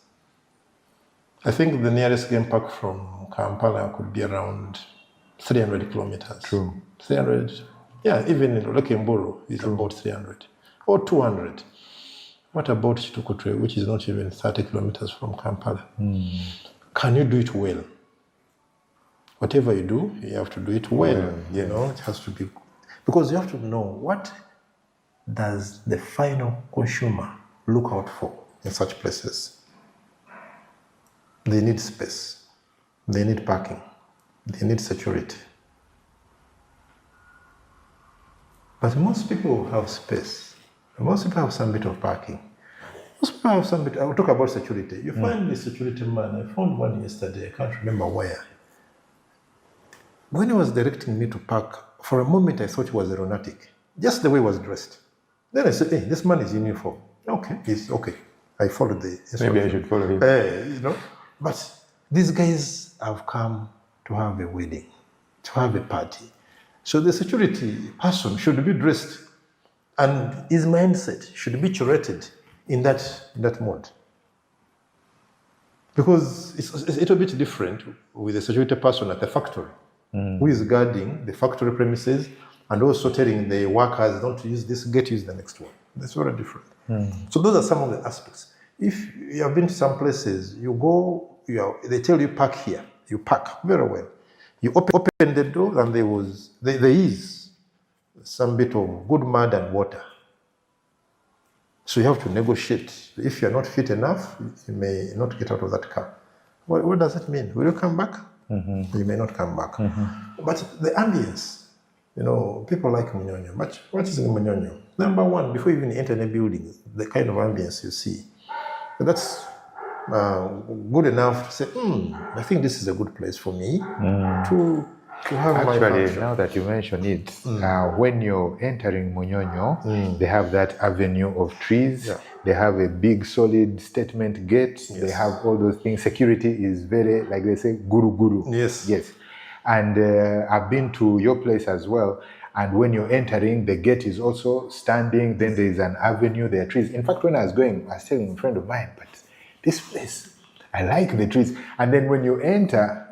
I think the nearest game park from Kampala could be around 300 kilometers. True. 300. Yeah, even in Lekemburu is about 300 or 200. What about Chitukutwe, which is not even 30 kilometers from Kampala? Can you do it well? Whatever you do, you have to do it well. It has to be... Because you have to know, what does the final consumer look out for in such places? They need space. They need parking. They need security. But most people have space. Most people have some bit of parking. Most people have some bit... I'll talk about security. You find the security man. I found one yesterday. I can't remember where. When he was directing me to park, for a moment I thought he was a lunatic. Just the way he was dressed. Then I said, hey, this man is in uniform. Okay, he's okay. I followed the instruction. Maybe I should follow him. But these guys have come to have a wedding. to have a party. So the security person should be dressed, and his mindset should be curated in that mode. Because it's a little bit different with the security person at the factory, who is guarding the factory premises and also telling the workers, don't use this, get use the next one. That's very different. So those are some of the aspects. If you have been to some places, you go, they tell you park here, you park very well. You open the door and there is some bit of good mud and water. So you have to negotiate. If you're not fit enough, you may not get out of that car. What does it mean? Will you come back? You may not come back. But the ambience, people like Munyonyo. But what is Munyonyo? Number one, before you even enter any building, the kind of ambience you see. That's good enough to say, I think this is a good place for me to have my function. Actually, now that you mention it, when you're entering Munyonyo, they have that avenue of trees. Yeah. They have a big, solid statement gate. Yes. They have all those things. Security is very, like they say, guru. Yes. Yes. And I've been to your place as well. And when you're entering, the gate is also standing. Then there is an avenue. There are trees. In fact, when I was going, I was telling a friend of mine, but this place, I like the trees. And then when you enter,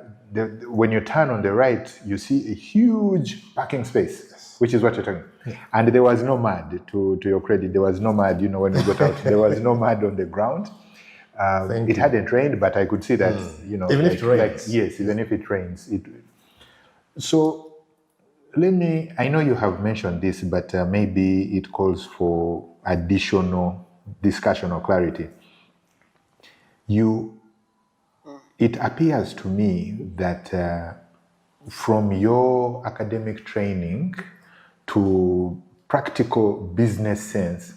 when you turn on the right, you see a huge parking space, which is what you're talking. Yeah. And there was no mud, to your credit. There was no mud, when we got out. There was no mud on the ground. It hadn't rained, but I could see that, Even if it rains. Yes, even if it rains. So I know you have mentioned this, but maybe it calls for additional discussion or clarity. It appears to me that from your academic training to practical business sense,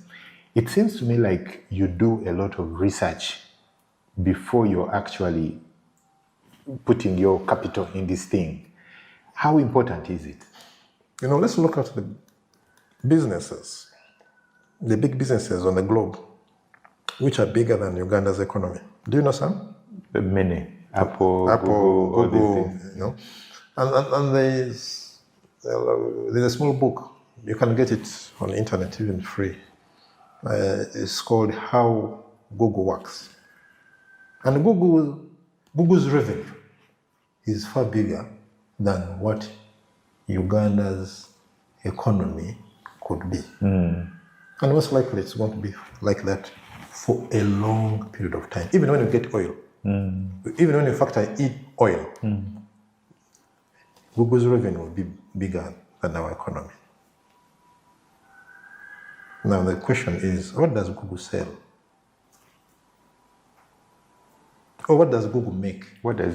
it seems to me like you do a lot of research before you're actually putting your capital in this thing. How important is it? Let's look at the businesses, the big businesses on the globe, which are bigger than Uganda's economy. Do you know some? Many. Apple, Google, And there's a small book. You can get it on the internet, even free. It's called How Google Works. And Google's revenue is far bigger than what Uganda's economy could be. And most likely it's going to be like that for a long period of time, even when you get oil. Even when you factor in oil, Google's revenue will be bigger than our economy. Now the question is, what does Google sell? Or what does Google make?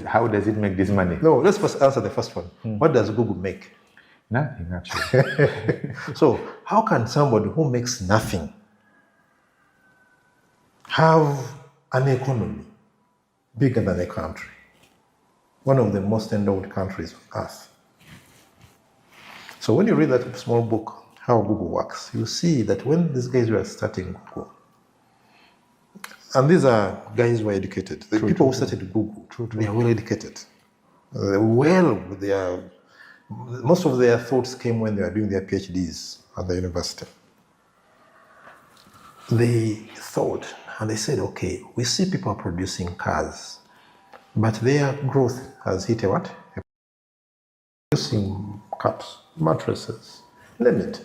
How does it make this money? No, let's first answer the first one. What does Google make? Nothing, actually. So how can somebody who makes nothing have an economy bigger than a country? One of the most endowed countries on earth. So when you read that small book, How Google Works, you see that when these guys were starting Google, and these are guys who are educated. The people who started Google, they are well educated. Most of their thoughts came when they were doing their PhDs at the university. They thought, and they said, okay, we see people producing cars, but their growth has hit a what? Producing cups, mattresses, limit.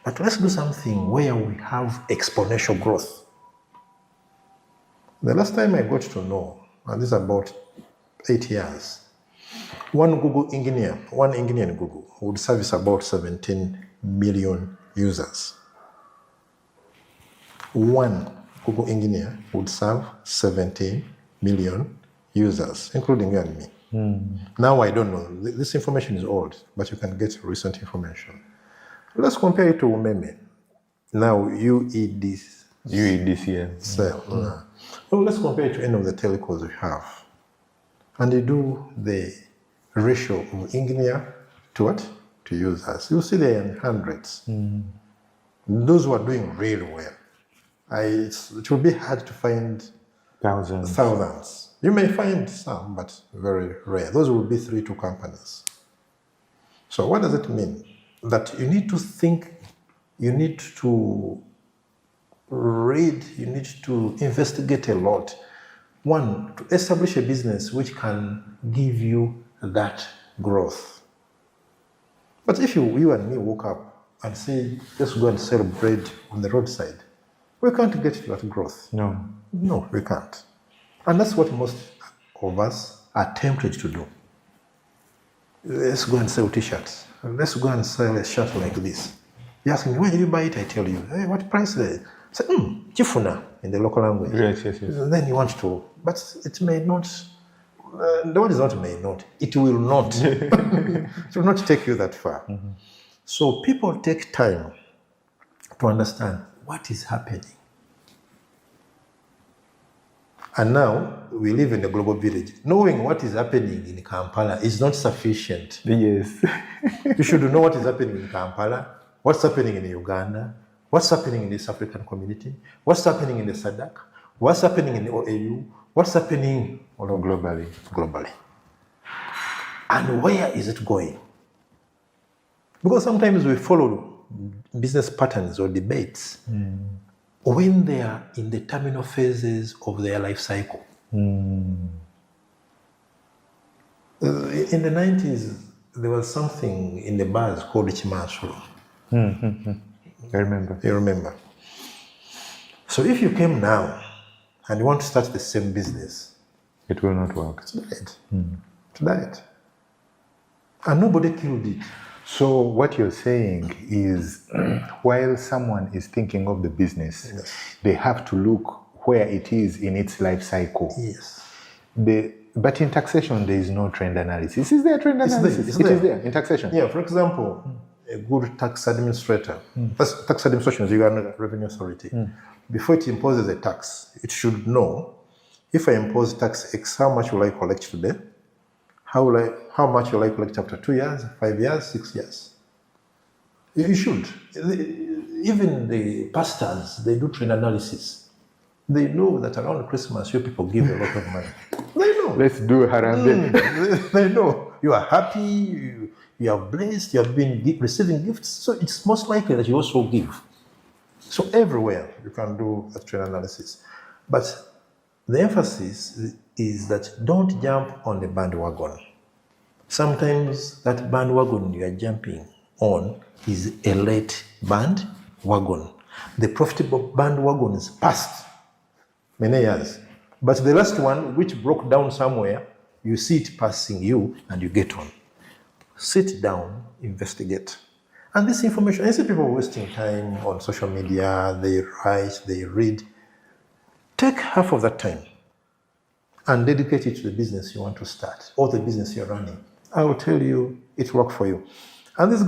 But let's do something where we have exponential growth. The last time I got to know, and this is about 8 years, one engineer in Google would service about 17 million users. One Google engineer would serve 17 million users, including you and me. Now I don't know. This information is old, but you can get recent information. Let's compare it to Umeme. Now you eat this. Cell. Well, let's compare it to any of the telcos we have. And you do the ratio of engineer to what? To users. You'll see they're in hundreds. Those who are doing really well. It will be hard to find thousands. You may find some, but very rare. Those will be 3-2 companies. So what does it mean? That you need to think, you need to read, you need to investigate a lot. One, to establish a business which can give you that growth. But if you and me woke up and say, let's go and sell bread on the roadside, we can't get to that growth. No. No, we can't. And that's what most of us are tempted to do. Let's go and sell t-shirts. Let's go and sell a shirt like this. You ask me, where did you buy it? I tell you, hey, what price is it? I say, chifuna in the local language. Yes. Then you want to, but it may not, the word is not may not, it will not. It will not take you that far. Mm-hmm. So people take time to understand what is happening. And now we live in a global village. Knowing what is happening in Kampala is not sufficient. Yes. You should know what is happening in Kampala, what's happening in Uganda, what's happening in this African community, what's happening in the SADC, what's happening in the OAU, what's happening all over globally. And where is it going? Because sometimes we follow business patterns or debates when they are in the terminal phases of their life cycle. In the 90s, there was something in the bars called Chimasuru. I remember. You remember. So if you came now and you want to start the same business, it will not work. It's died. It's died. And nobody killed it. So what you're saying is, while someone is thinking of the business, Yes. they have to look where it is in its life cycle. Yes. But in taxation, there is no trend analysis. Is there a trend analysis? It's there. It is there in taxation. Yeah, for example, a good tax administrator, tax administration is the Uganda Revenue Authority. Before it imposes a tax, it should know, if I impose tax X, how much will I collect today? How much will I collect after 2 years, 5 years, 6 years? You should. Even the pastors, they do trend analysis. They know that around Christmas, you people give a lot of money. They know. Let's do Harambe. They know. You are happy, you are blessed, you have been receiving gifts, so it's most likely that you also give. So everywhere you can do a trend analysis. But the emphasis is that don't jump on the bandwagon. Sometimes that bandwagon you are jumping on is a late bandwagon. The profitable bandwagon is past many years. But the last one, which broke down somewhere, you see it passing you and you get on. Sit down, investigate. And this information, I see people wasting time on social media, they write, they read. Take half of that time and dedicate it to the business you want to start or the business you're running. I will tell you, it will work for you. And these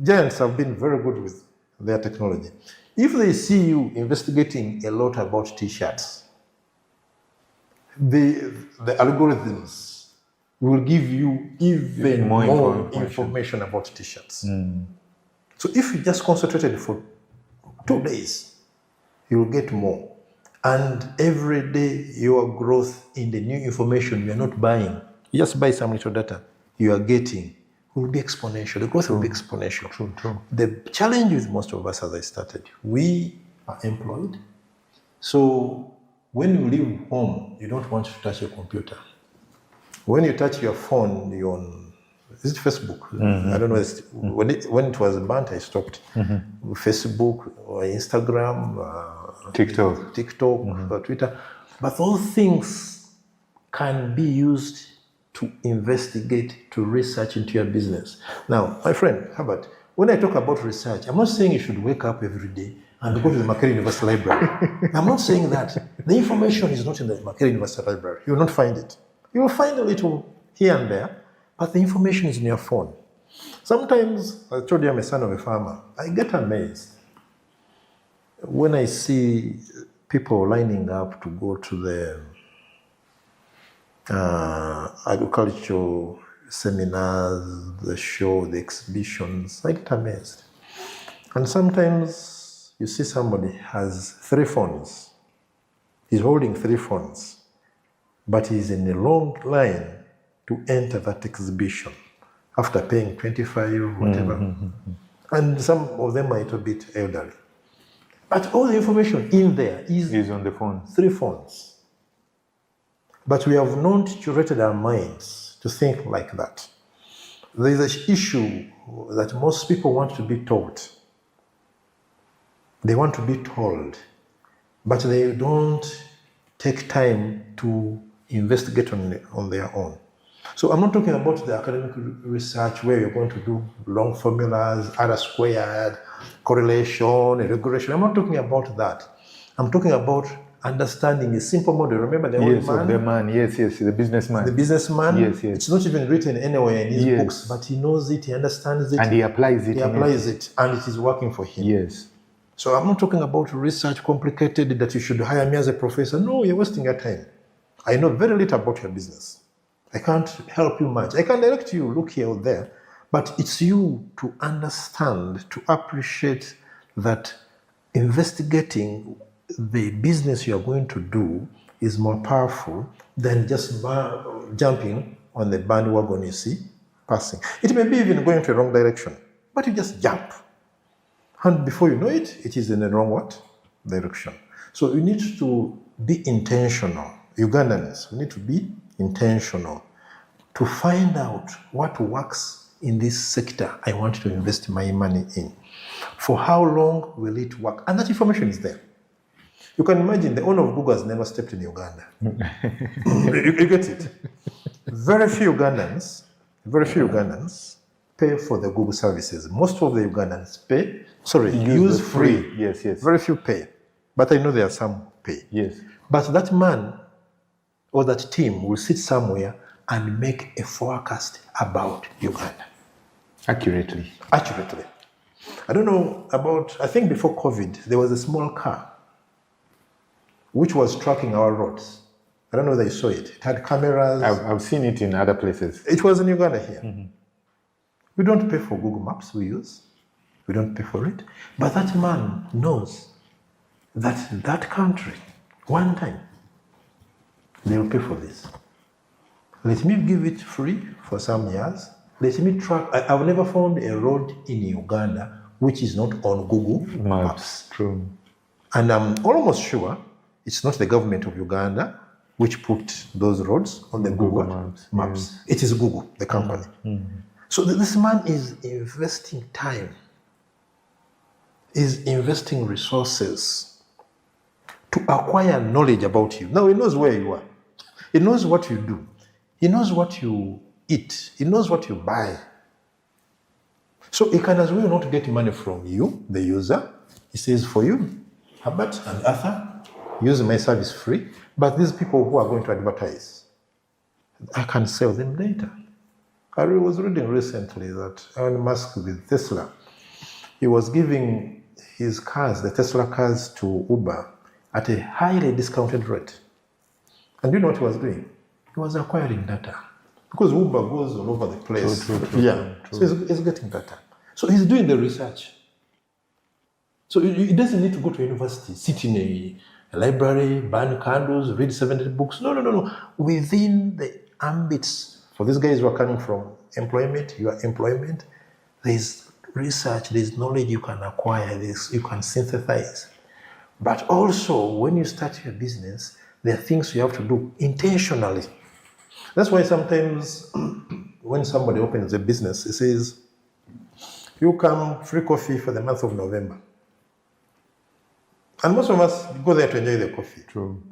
giants have been very good with their technology. If they see you investigating a lot about t-shirts, the algorithms will give you even more information about t-shirts. So if you just concentrated for 2 days, you will get more. And every day, your growth in the new information you are not buying, you just buy some little data, you are getting, will be exponential. The growth will be exponential. True. The challenge with most of us, as I started, we are employed. So when you leave home, you don't want to touch your computer. When you touch your phone, you're on, is it Facebook? I don't know. When it was banned, I stopped. Facebook or Instagram, TikTok, or Twitter. But those things can be used to investigate, to research into your business. Now, my friend, Herbert, when I talk about research, I'm not saying you should wake up every day and go to the Makerere University Library. I'm not saying that. The information is not in the Makerere University Library. You will not find it. You will find a little here and there, but the information is in your phone. Sometimes, I told you I'm a son of a farmer, I get amazed when I see people lining up to go to the agricultural seminars, the show, the exhibitions. I get amazed. And sometimes you see somebody has 3 phones. He's holding 3 phones, but he's in a long line to enter that exhibition. after paying 25, whatever. And some of them are a little bit elderly. But all the information in there is on the phone. 3 phones. But we have not curated our minds to think like that. There is an issue that most people want to be taught. They want to be told, but they don't take time to investigate on their own. So I'm not talking about the academic research where you're going to do long formulas, R squared, correlation, regression. I'm not talking about that. I'm talking about understanding a simple model. Remember the old man? The man, yes, the businessman. The businessman? Yes. It's not even written anywhere in his books, but he knows it, he understands it. And he applies it. He applies it, and it is working for him. Yes. So I'm not talking about research complicated that you should hire me as a professor. No, you're wasting your time. I know very little about your business. I can't help you much. I can direct you, look here or there, but it's you to understand, to appreciate that investigating the business you're going to do is more powerful than just jumping on the bandwagon you see passing. It may be even going to the wrong direction, but you just jump. And before you know it, it is in the wrong what? Direction. So you need to be intentional. Ugandans, we need to be intentional to find out what works in this sector I want to invest my money in. For how long will it work? And that information is there. You can imagine the owner of Google has never stepped in Uganda. You get it? Very few Ugandans pay for the Google services. Most of the Ugandans use free. Yes. Very few pay. But I know there are some who pay. Yes. But that man or that team will sit somewhere and make a forecast about Uganda. Accurately. I don't know about, I think before COVID, there was a small car which was tracking our roads. I don't know whether you saw it. It had cameras. I've seen it in other places. It was in Uganda here. We don't pay for Google Maps we use. We don't pay for it. But that man knows that that country, one time, they will pay for this. Let me give it free for some years. Let me track. I've never found a road in Uganda which is not on Google Maps. True. And I'm almost sure it's not the government of Uganda which put those roads on the Google Maps. Yes. It is Google, the company. So this man is investing time, is investing resources to acquire knowledge about you. Now he knows where you are. He knows what you do. He knows what you eat. He knows what you buy. So he can as well not get money from you, the user. He says, for you, Herbert and Arthur, use my service free, but these people who are going to advertise, I can sell them data. I was reading recently that Elon Musk with Tesla, he was giving his cars, the Tesla cars, to Uber at a highly discounted rate. And you know what he was doing? He was acquiring data. Because Uber goes all over the place. True. So he's getting data. So he's doing the research. So he doesn't need to go to university, sit in a library, burn candles, read 70 books. No. Within the ambits, for these guys who are coming from employment, your employment, there's research, there's knowledge you can acquire, you can synthesize. But also, when you start your business, there are things you have to do intentionally. That's why sometimes when somebody opens a business, he says, you come free coffee for the month of November. And most of us go there to enjoy the coffee. True.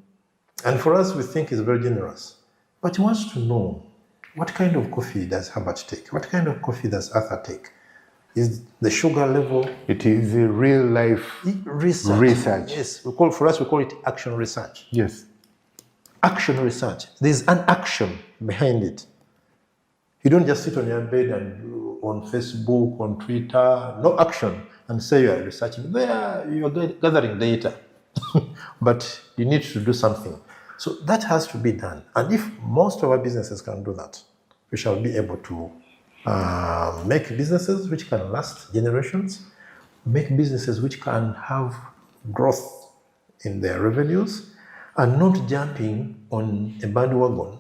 And for us, we think it's very generous. But he wants to know, what kind of coffee does Herbert take? What kind of coffee does Arthur take? Is the sugar level? It is a real life research. Yes, we call it action research. Yes. Action research. There's an action behind it. You don't just sit on your bed and on Facebook, on Twitter, no action, and say you are researching. There, you are gathering data, but you need to do something. So that has to be done. And if most of our businesses can do that, we shall be able to make businesses which can last generations, make businesses which can have growth in their revenues, and not jumping on a bandwagon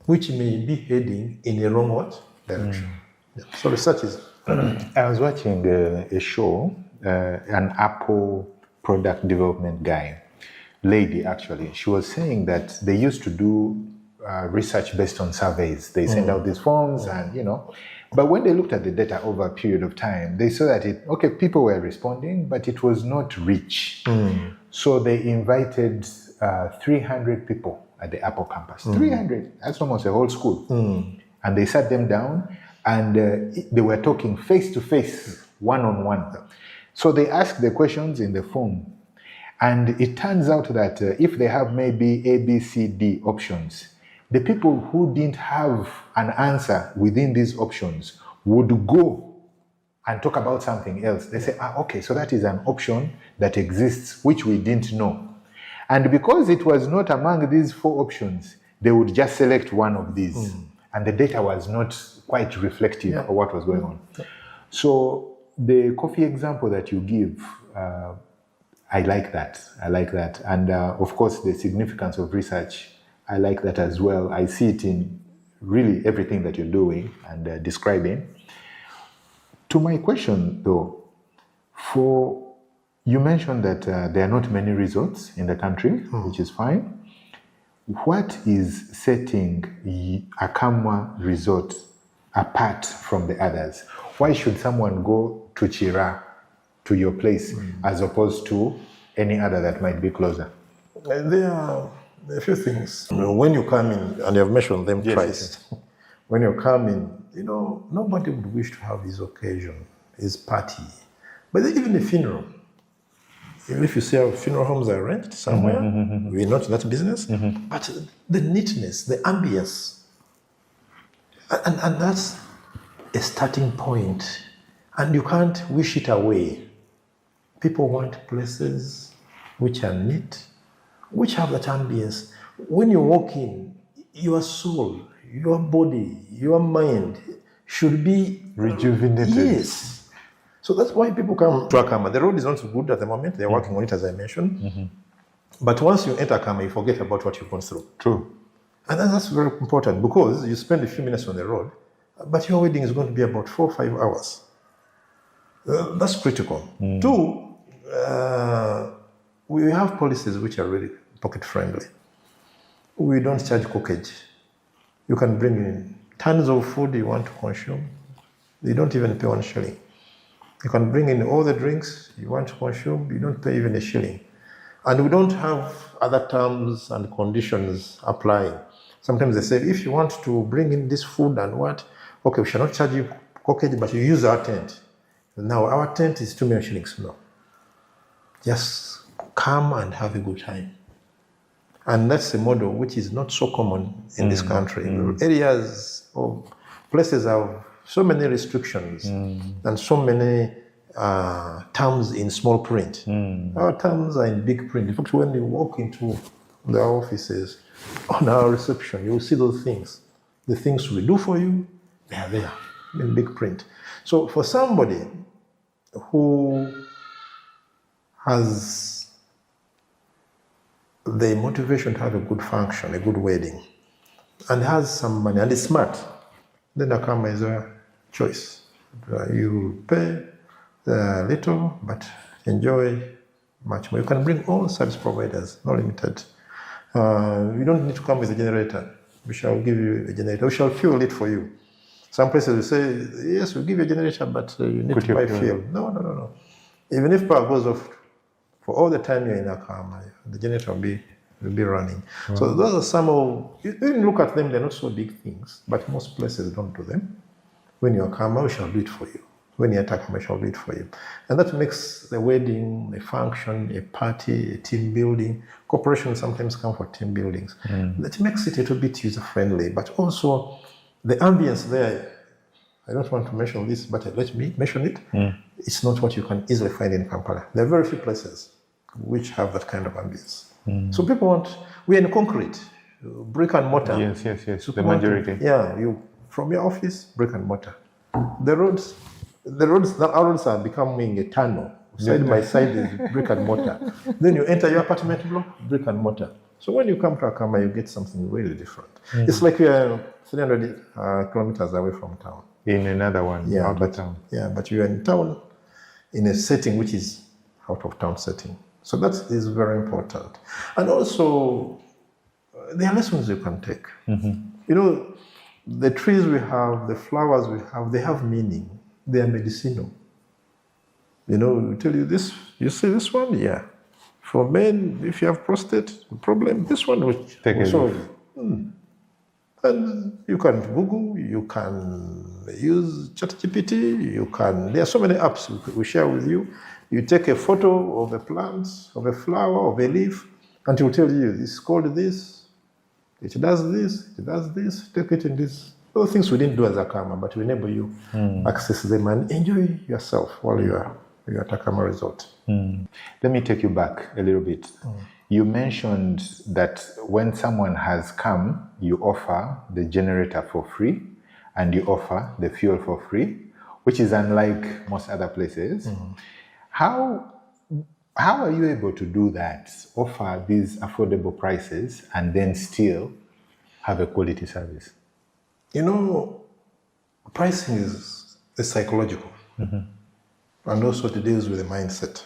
which may be heading in a wrong direction. Yeah. So research is... I was watching a show, an Apple product development guy, lady actually. She was saying that they used to do research based on surveys. They send out these forms and, but when they looked at the data over a period of time, they saw that people were responding, but it was not rich. So they invited 300 people at the Apple campus. 300, that's almost a whole school. And they sat them down and they were talking face to face, one-on-one. So they asked the questions in the form. And it turns out that if they have maybe A, B, C, D options, the people who didn't have an answer within these options would go and talk about something else. They say, okay, so that is an option that exists, which we didn't know. And because it was not among these 4 options, they would just select one of these. And the data was not quite reflective of what was going on. So the coffee example that you give, I like that. And of course, the significance of research, I like that as well. I see it in really everything that you're doing and describing. To my question, though, you mentioned that there are not many resorts in the country, which is fine. What is setting Akaama Resort apart from the others? Why should someone go to Chira, to your place, as opposed to any other that might be closer? There are a few things. When you come in, and you've mentioned them twice, when you come in, nobody would wish to have his occasion, his party. But even a funeral, even if you see how funeral homes are rented somewhere, we're not in that business, but the neatness, the ambience, and that's a starting point, and you can't wish it away. People want places which are neat, which have that ambience. When you walk in, your soul, your body, your mind should be rejuvenated. Yes. So that's why people come to Akaama. The road is not so good at the moment. They're working on it, as I mentioned. But once you enter Akaama, you forget about what you've gone through. True. And that's very important because you spend a few minutes on the road, but your wedding is going to be about 4 or 5 hours. That's critical. 2, we have policies which are really pocket friendly. We don't charge cookage. You can bring in tons of food you want to consume. You don't even pay 1 shilling. You can bring in all the drinks you want to consume. You don't pay even a shilling. And we don't have other terms and conditions applying. Sometimes they say, if you want to bring in this food and what, okay, we shall not charge you cookage, but you use our tent. Now, our tent is 2 million shillings. No. Just come and have a good time. And that's a model which is not so common in this country. Areas or places have so many restrictions and so many terms in small print. Our terms are in big print. In fact, when you walk into the offices, on our reception, you will see those things. The things we do for you, they are there in big print. So for somebody who has the motivation to have a good function, a good wedding, and has some money and is smart, then Akaama is a choice. You pay little, but enjoy much more. You can bring all service providers, not limited. You don't need to come with a generator. We shall give you a generator. We shall fuel it for you. Some places will say, yes, we'll give you a generator, but you need to buy fuel. No. Even if power goes off, for all the time you're in Akaama, the generator will be running. So those are some of, you look at them, they're not so big things, but most places don't do them. When you're Akaama, we shall do it for you. When you're at Akaama, we shall do it for you. And that makes the wedding, a function, a party, a team building. Corporations sometimes come for team buildings. That makes it a little bit user-friendly, but also the ambience there, I don't want to mention this, but let me mention it. It's not what you can easily find in Kampala. There are very few places which have that kind of ambience. So people want, we're in concrete, brick and mortar. Yes, so the majority. From your office, brick and mortar. Our roads are becoming a tunnel. Side by side is brick and mortar. Then you enter your apartment block, brick and mortar. So when you come to Akaama, you get something really different. It's like we are 300 kilometers away from town. in another one, Yeah, out of town. Yeah, but you are in town in a setting which is out of town setting. So that is very important. And also, there are lessons you can take. You know, the trees we have, the flowers we have, they have meaning. They are medicinal. You know, we tell you this, you see this one? Yeah. For men, if you have prostate problem, this one will solve you. And you can Google, you can use ChatGPT, there are so many apps we share with you. You take a photo of a plant, of a flower, of a leaf, and it will tell you, this is called this, it does this, take it in this. All things we didn't do as Akaama, but we enable you access them and enjoy yourself while you're at Akaama Resort. Let me take you back a little bit. You mentioned that when someone has come, you offer the generator for free and you offer the fuel for free, which is unlike most other places. How are you able to do that, offer these affordable prices and then still have a quality service? You know, pricing is psychological and also it deals with the mindset.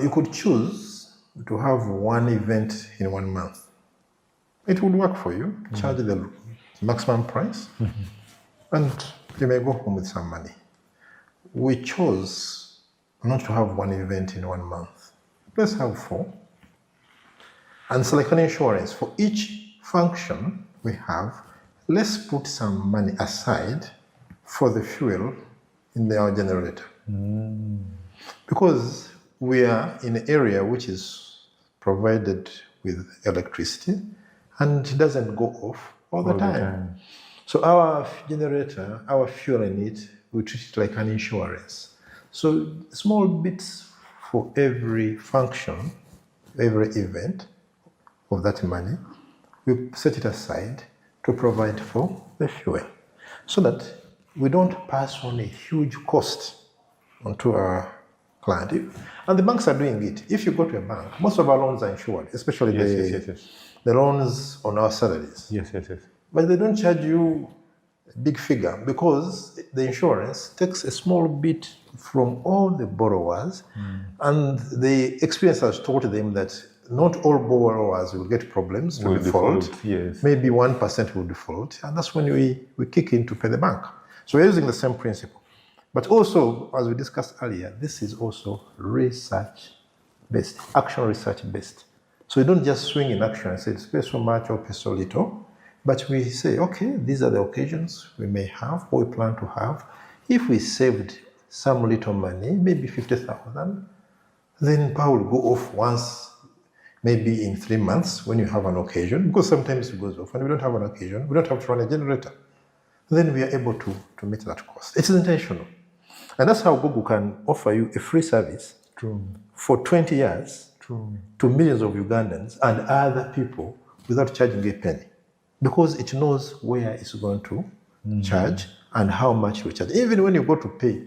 You could choose to have one event in 1 month. It would work for you. Charge the maximum price, and you may go home with some money. We chose not to have one event in 1 month. Let's have 4. And it's like an insurance. For each function we have, let's put some money aside for the fuel in our generator. Because we are in an area which is provided with electricity and it doesn't go off all the time. So our generator, our fuel in it, we treat it like an insurance. So small bits for every function, every event of that money, we set it aside to provide for the fuel so that we don't pass on a huge cost onto our client. And the banks are doing it. If you go to a bank, most of our loans are insured, especially the loans on our salaries. Yes. But they don't charge you a big figure because the insurance takes a small bit from all the borrowers, and the experience has taught them that not all borrowers will get problems to default. Yes. Maybe 1% will default, and that's when we kick in to pay the bank. So we're using the same principle. But also, as we discussed earlier, this is also research-based, action research-based. So we don't just swing in action and say, pay so much or pay so little, but we say, okay, these are the occasions we may have, or we plan to have. If we saved some little money, maybe 50,000, then power will go off once, maybe in 3 months when you have an occasion, because sometimes it goes off and we don't have an occasion, we don't have to run a generator. Then we are able to meet that cost. It's intentional. And that's how Google can offer you a free service for 20 years to millions of Ugandans and other people without charging a penny. Because it knows where it's going to charge and how much you charge. Even when you go to pay,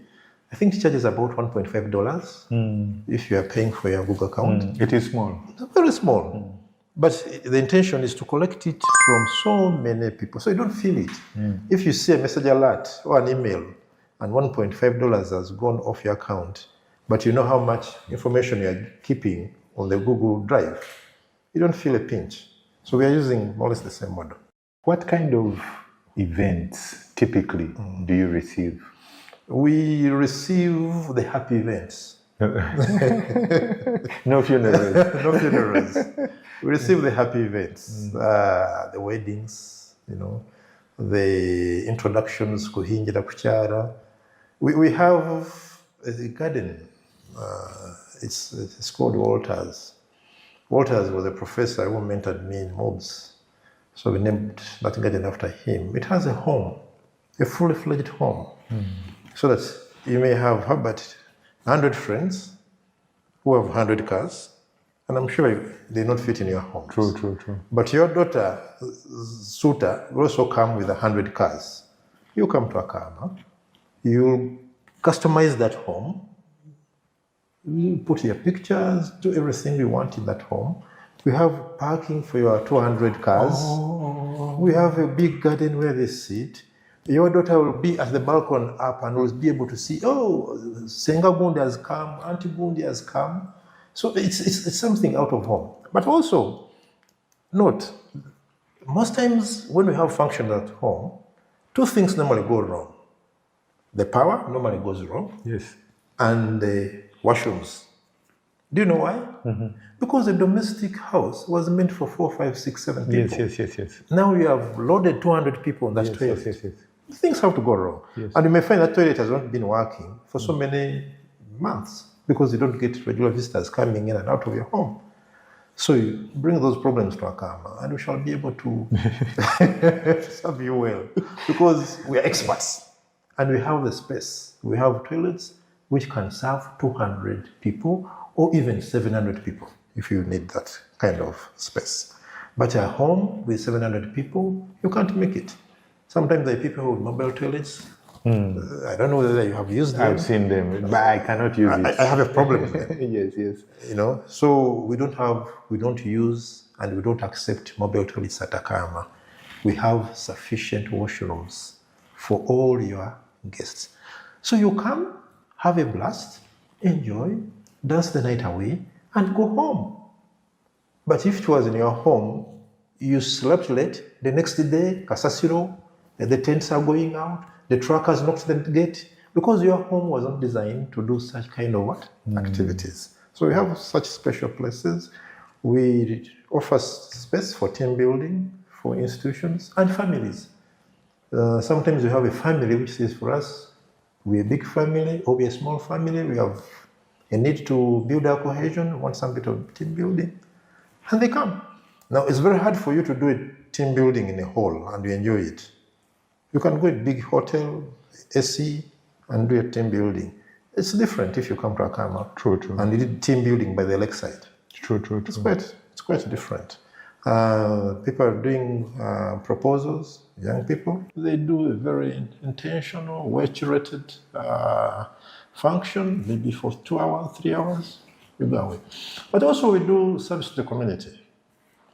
I think it charges about $1.5 if you are paying for your Google account. It is small. It's very small. But the intention is to collect it from so many people, so you don't feel it. If you see a message alert or an email and $1.5 has gone off your account, but you know how much information you are keeping on the Google Drive, you don't feel a pinch. So we are using more or less the same model. What kind of events typically do you receive? We receive the happy events. No funerals. No funerals. We receive the happy events, the weddings, the introductions, kuhingira kuchara. We have a garden. It's called Walters. Walters was a professor who mentored me in MOBS. So we named that garden after him. It has a home, a fully fledged home. So that you may have about 100 friends who have 100 cars, and I'm sure they not fit in your home. True. But your daughter, Suta, will also come with 100 cars. You come to Akaama, you customize that home, you put your pictures, do everything you want in that home. We have parking for your 200 cars. We have a big garden where they sit. Your daughter will be at the balcony up and will be able to see, oh, Senga Gundi has come, Auntie Gundi has come. So it's something out of home. But also, note, most times when we have functions at home, two things normally go wrong. The power normally goes wrong. Yes. And the washrooms. Do you know why? Because the domestic house was meant for 4, 5, 6, 7 people. Yes. Now you have loaded 200 people on that toilet. Yes. Things have to go wrong. Yes. And you may find that toilet has not been working for so many months because you don't get regular visitors coming in and out of your home. So you bring those problems to Akaama and we shall be able to serve you well because we are experts and we have the space. We have toilets which can serve 200 people or even 700 people if you need that kind of space. But a home with 700 people, you can't make it. Sometimes there are people with mobile toilets. I don't know whether you have used them. I've seen them, but I cannot use it. I have a problem with them. Yes. You know, so we don't use and we don't accept mobile toilets at Akaama. We have sufficient washrooms for all your guests. So you come, have a blast, enjoy, dance the night away, and go home. But if it was in your home, you slept late, the next day, Kasasiro, the tents are going out, the truckers knocked the gate, because your home wasn't designed to do such kind of activities. So we have such special places. We offer space for team building, for institutions, and families. Sometimes we have a family which says for us, we're a big family or we're a small family, we have a need to build our cohesion, want some bit of team building, and they come. Now, it's very hard for you to do a team building in a hall and you enjoy it. You can go to a big hotel, AC, and do a team building. It's different if you come to Akaama. True. And you did team building by the lakeside. True. It's quite different. People are doing proposals, young people. They do a very intentional, well-curated function, maybe for 2 hours, 3 hours, you go away. But also we do service to the community.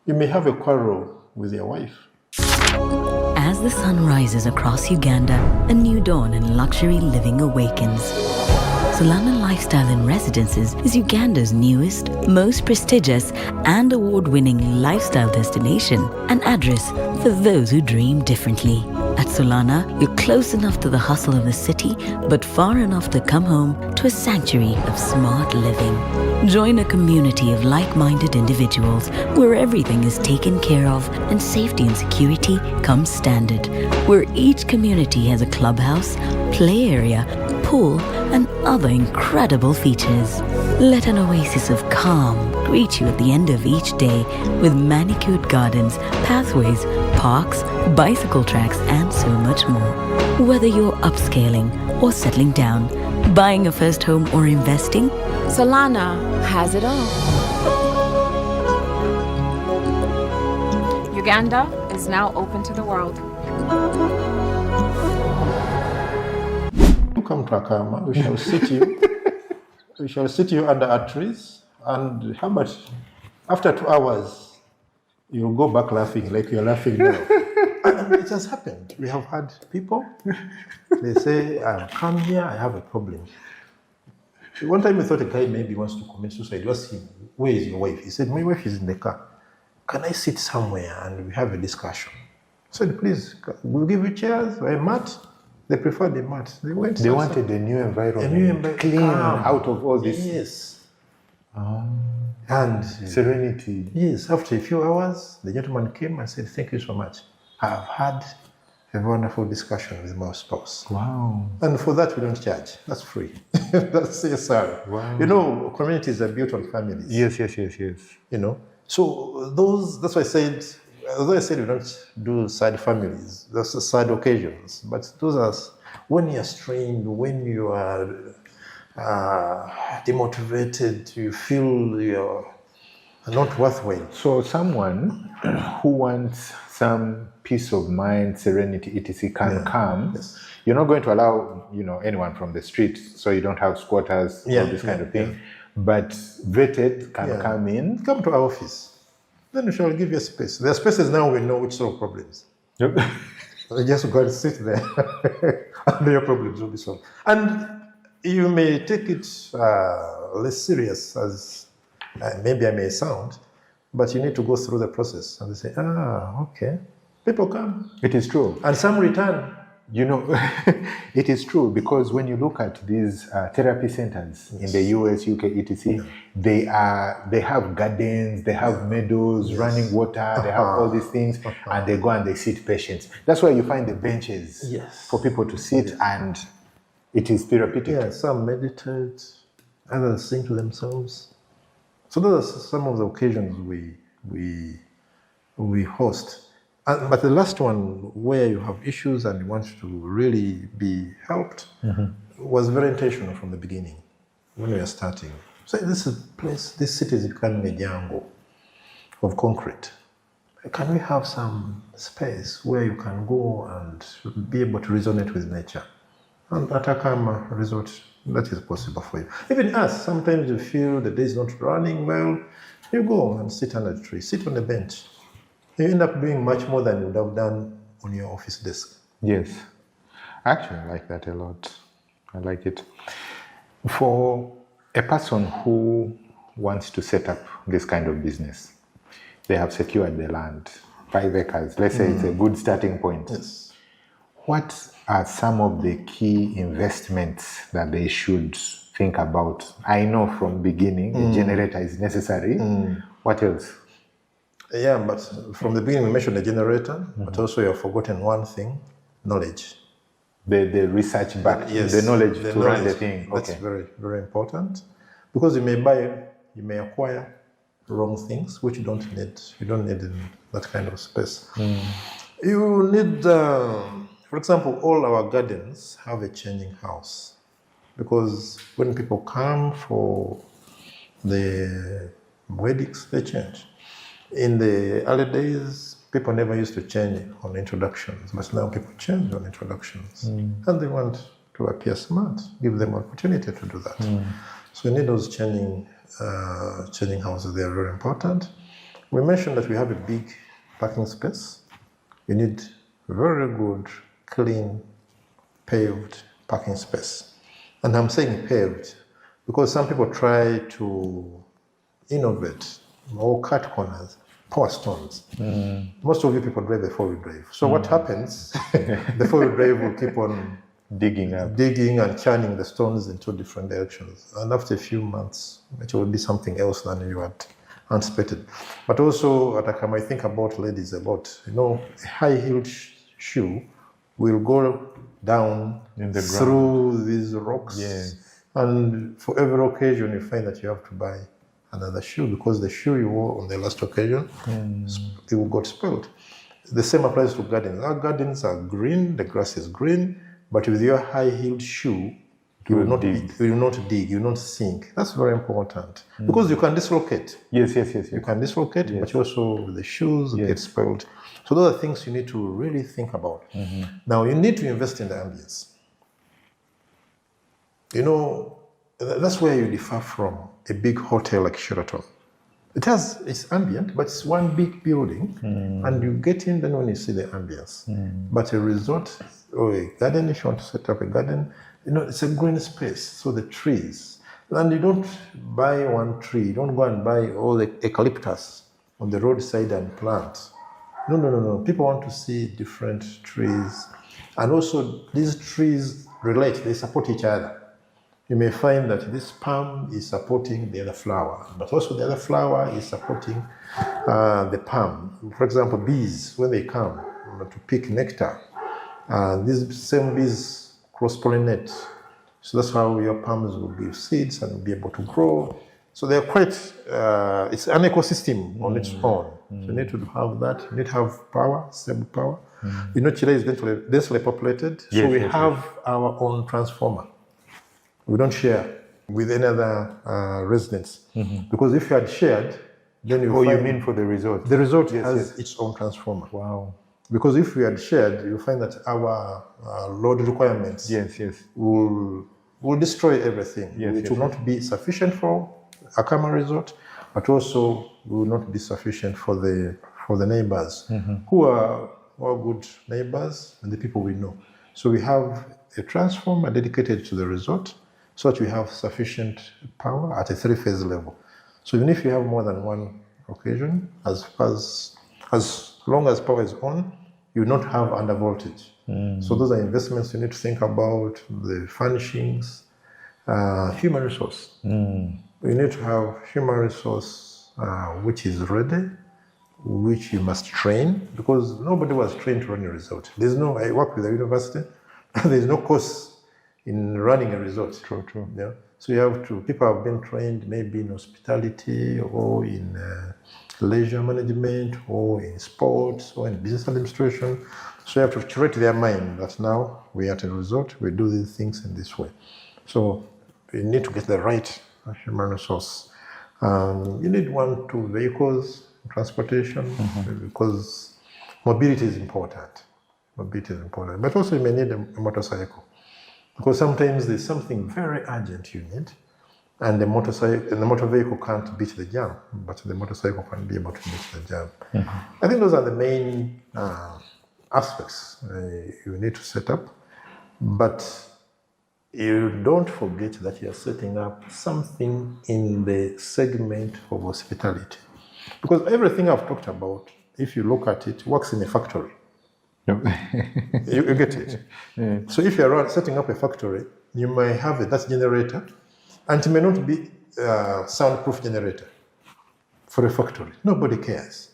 You may have a quarrel with your wife. As the sun rises across Uganda, a new dawn in luxury living awakens. Solana Lifestyle and Residences is Uganda's newest, most prestigious and award-winning lifestyle destination, an address for those who dream differently. At Solana, you're close enough to the hustle of the city, but far enough to come home to a sanctuary of smart living. Join a community of like-minded individuals where everything is taken care of and safety and security come standard, where each community has a clubhouse, play area, pool, and other incredible features. Let an oasis of calm greet you at the end of each day with manicured gardens, pathways, parks, bicycle tracks, and so much more. Whether you're upscaling or settling down, buying a first home or investing, Solana has it all. Uganda is now open to the world. Come to Akaama, we shall sit you. We shall sit you under our trees, and how much? After 2 hours, you'll go back laughing like you're laughing now. And it has happened. We have had people. They say, "I've come here. I have a problem." One time we thought a guy maybe wants to commit suicide. We asked him, "Where is your wife?" He said, "My wife is in the car. Can I sit somewhere and we have a discussion?" I said, "Please, we'll give you chairs, a mat." They preferred the mat. They wanted a new environment, clean out of all this. Yes. And serenity. Yes. After a few hours, the gentleman came and said, "Thank you so much. I've had a wonderful discussion with my spouse." Wow. And for that, we don't charge. That's free. That's CSR. Wow. You know, communities are built on families. Yes. You know, so that's why I said, although I said we don't do side families, that's side occasions, but those are when you're strained, when you are demotivated, you feel you're not worthwhile. So someone who wants some peace of mind, serenity, etc. can come. Yes. You're not going to allow, anyone from the street, so you don't have squatters, all this kind of thing. But vetted can come in. Come to our office. Then we shall give you a space. There are spaces now we know which sort of problems. Yep. Just go and sit there, and your problems will be solved. And you may take it less serious as maybe I may sound, but you need to go through the process and say, okay. People come. It is true. And some return. You know, it is true because when you look at these therapy centers in the US, UK, etc., they have gardens, they have meadows, running water, they have all these things, and they go and they sit patients. That's why you find the benches for people to sit, and it is therapeutic. Yeah, some meditate, others sing to themselves. So those are some of the occasions we host. But the last one, where you have issues and you want to really be helped, was very intentional from the beginning when we were starting. So this city is becoming a jungle of concrete. Can we have some space where you can go and be able to resonate with nature? And at Akaama Resort, that is possible for you. Even us, sometimes you feel the day is not running well, you go and sit under the tree, sit on the bench. You end up doing much more than you would have done on your office desk. Yes. Actually, I like that a lot. I like it. For a person who wants to set up this kind of business, they have secured the land, 5 acres. Let's say it's a good starting point. Yes. What are some of the key investments that they should think about? I know from beginning a generator is necessary. What else? Yeah, but from the beginning we mentioned the generator, but also you have forgotten one thing, knowledge. The research back, the knowledge to run the thing. That's very, very important. Because you may acquire wrong things, which you don't need. You don't need in that kind of space. You need, for example, all our gardens have a changing house. Because when people come for the weddings, they change. In the early days, people never used to change on introductions, but now people change on introductions. And they want to appear smart, give them opportunity to do that. So we need those changing houses. They are very important. We mentioned that we have a big parking space. We need very good, clean, paved parking space. And I'm saying paved because some people try to innovate or cut corners, pour stones. Most of you people drive a four-wheel drive. So what happens, the four-wheel drive will keep on digging and churning the stones in 2 different directions. And after a few months, it will be something else than you had anticipated. But also at Akaama, I think about ladies, a high-heeled shoe will go down through these rocks. And for every occasion, you find that you have to buy another shoe because the shoe you wore on the last occasion, it got spoiled. The same applies to gardens. Our gardens are green, the grass is green, but with your high-heeled shoe, you will not dig, you will not sink. That's very important because you can dislocate. Yes. You can dislocate, but also the shoes get spoiled. So those are things you need to really think about. Now, you need to invest in the ambience. You know, that's where you differ from a big hotel like Sheraton. It's ambient, but it's one big building, and you get in then when you see the ambience. But a resort or a garden, if you want to set up a garden, it's a green space, so the trees. And you don't buy one tree, you don't go and buy all the eucalyptus on the roadside and plant. No. People want to see different trees. And also, these trees relate, they support each other. You may find that this palm is supporting the other flower, but also the other flower is supporting the palm. For example, bees, when they come to pick nectar, these same bees cross-pollinate. So that's how your palms will give seeds and be able to grow. So they're quite, it's an ecosystem on its own. So you need to have that. You need to have power, stable power. Chile is densely populated, so we have our own transformer. We don't share with any other residents. Because if you had shared, then you find... you mean for the resort? The resort has its own transformer. Wow. Because if we had shared, you find that our load requirements will destroy everything. It will not be sufficient for Akaama Resort, but also will not be sufficient for the neighbors who are all good neighbors, and the people we know. So we have a transformer dedicated to the resort so that we have sufficient power at a 3-phase level. So even if you have more than one occasion, as long as power is on, you will not have under voltage. So those are investments you need to think about, the furnishings, human resource. You need to have human resource which is ready, which you must train, because nobody was trained to run a resort. I work with a university, there's no course in running a resort. True. Yeah. So people have been trained maybe in hospitality or in leisure management or in sports or in business administration. So you have to curate their mind that now we're at a resort, we do these things in this way. So you need to get the right human resource. You need 1-2 vehicles, transportation, because mobility is important. But also you may need a motorcycle, because sometimes there's something very urgent you need, and the motor vehicle can't beat the jam, but the motorcycle can be able to beat the jam. I think those are the main aspects you need to set up, but you don't forget that you're setting up something in the segment of hospitality. Because everything I've talked about, if you look at it, works in a factory. You get it? Yeah. So if you're setting up a factory, you may have a dust generator, and it may not be a soundproof generator for a factory. Nobody cares.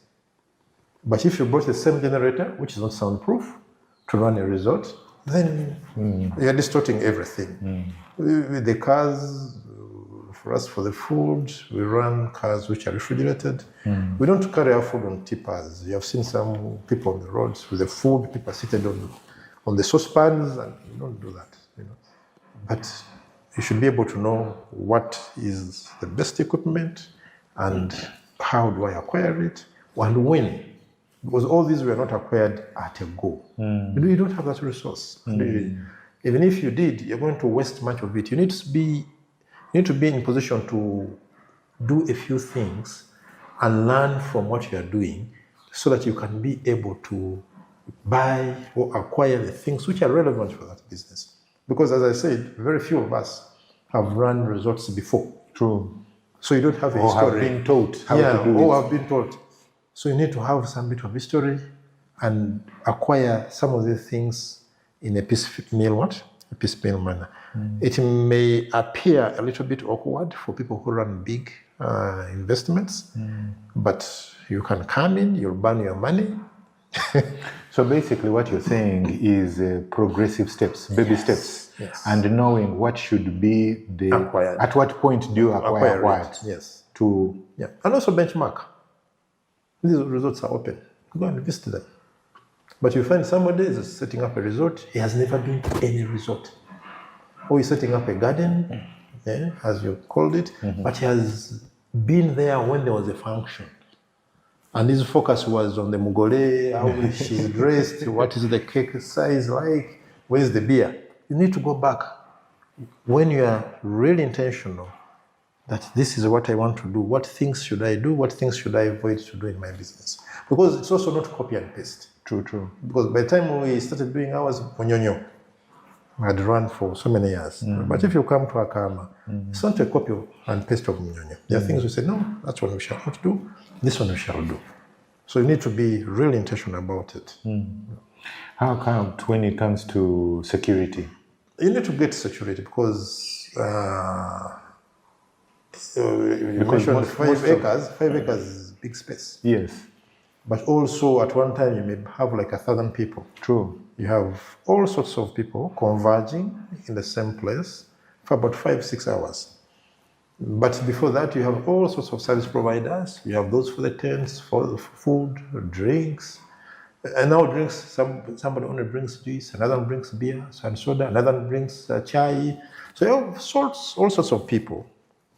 But if you bought the same generator, which is not soundproof, to run a resort, then you're distorting everything. With the cars, for us, for the food, we run cars which are refrigerated. We don't carry our food on tippers. You have seen some people on the roads with the food, people are seated on the saucepans, and you don't do that. But you should be able to know what is the best equipment and how do I acquire it and when. Because all these were not acquired at a go. You don't have that resource. Even if you did, you're going to waste much of it. You need to be in position to do a few things and learn from what you are doing so that you can be able to buy or acquire the things which are relevant for that business. Because as I said, very few of us have run resorts before. True. So you don't have a or history. Have been taught how to do or it. have been taught. So you need to have some bit of history and acquire some of these things in a piecemeal manner. It may appear a little bit awkward for people who run big investments, but you can come in, you'll burn your money. So basically what you're saying is progressive steps, baby steps, and knowing what should be acquired. At what point do you acquire what? Yes. And also benchmark. These resorts are open. Go and visit them. But you find somebody is setting up a resort, he has never been to any resort. Or he's setting up a garden, as you called it, but he has been there when there was a function. And his focus was on the mugole, how she's dressed, what is the cake size like, where's the beer. You need to go back when you are really intentional that this is what I want to do. What things should I do? What things should I avoid to do in my business? Because it's also not copy and paste. True. Because by the time we started doing ours, Onyonyo had run for so many years. But if you come to Akaama, it's not a copy and paste of Onyonyo. There are things we say, no, that's what we shall not do. This one we shall do. So you need to be really intentional about it. How come when it comes to security? You need to get security because you mentioned 5 acres. 5 acres is big space. Yes. But also at one time you may have like 1,000 people. True. You have all sorts of people converging in the same place for about 5-6 hours. But before that, you have all sorts of service providers. You have those for the tents, for the food, drinks. And now drinks, somebody only brings juice, another one brings beer and soda, another one brings chai. So you have all sorts of people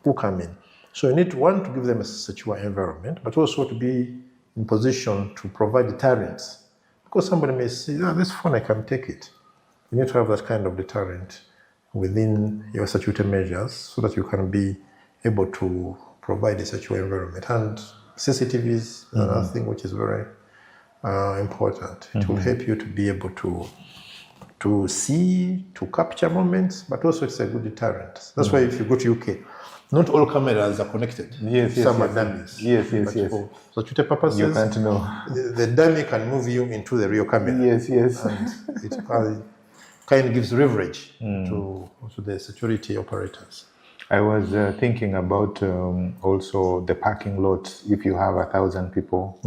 who come in. So you need to give them a secure environment, but also to be in position to provide deterrence. Because somebody may say, this phone, I can take it. You need to have that kind of deterrent within your security measures so that you can be able to provide a secure environment. And CCTV is another thing which is very important. It will help you to be able to see, to capture moments, but also it's a good deterrent. That's why if you go to UK, not all cameras are connected. Some are dummies. Yes. For security purposes, You can't know. the dummy can move you into the real camera. Yes. And it kind of gives leverage to the security operators. I was thinking about also the parking lots. If you have 1,000 people,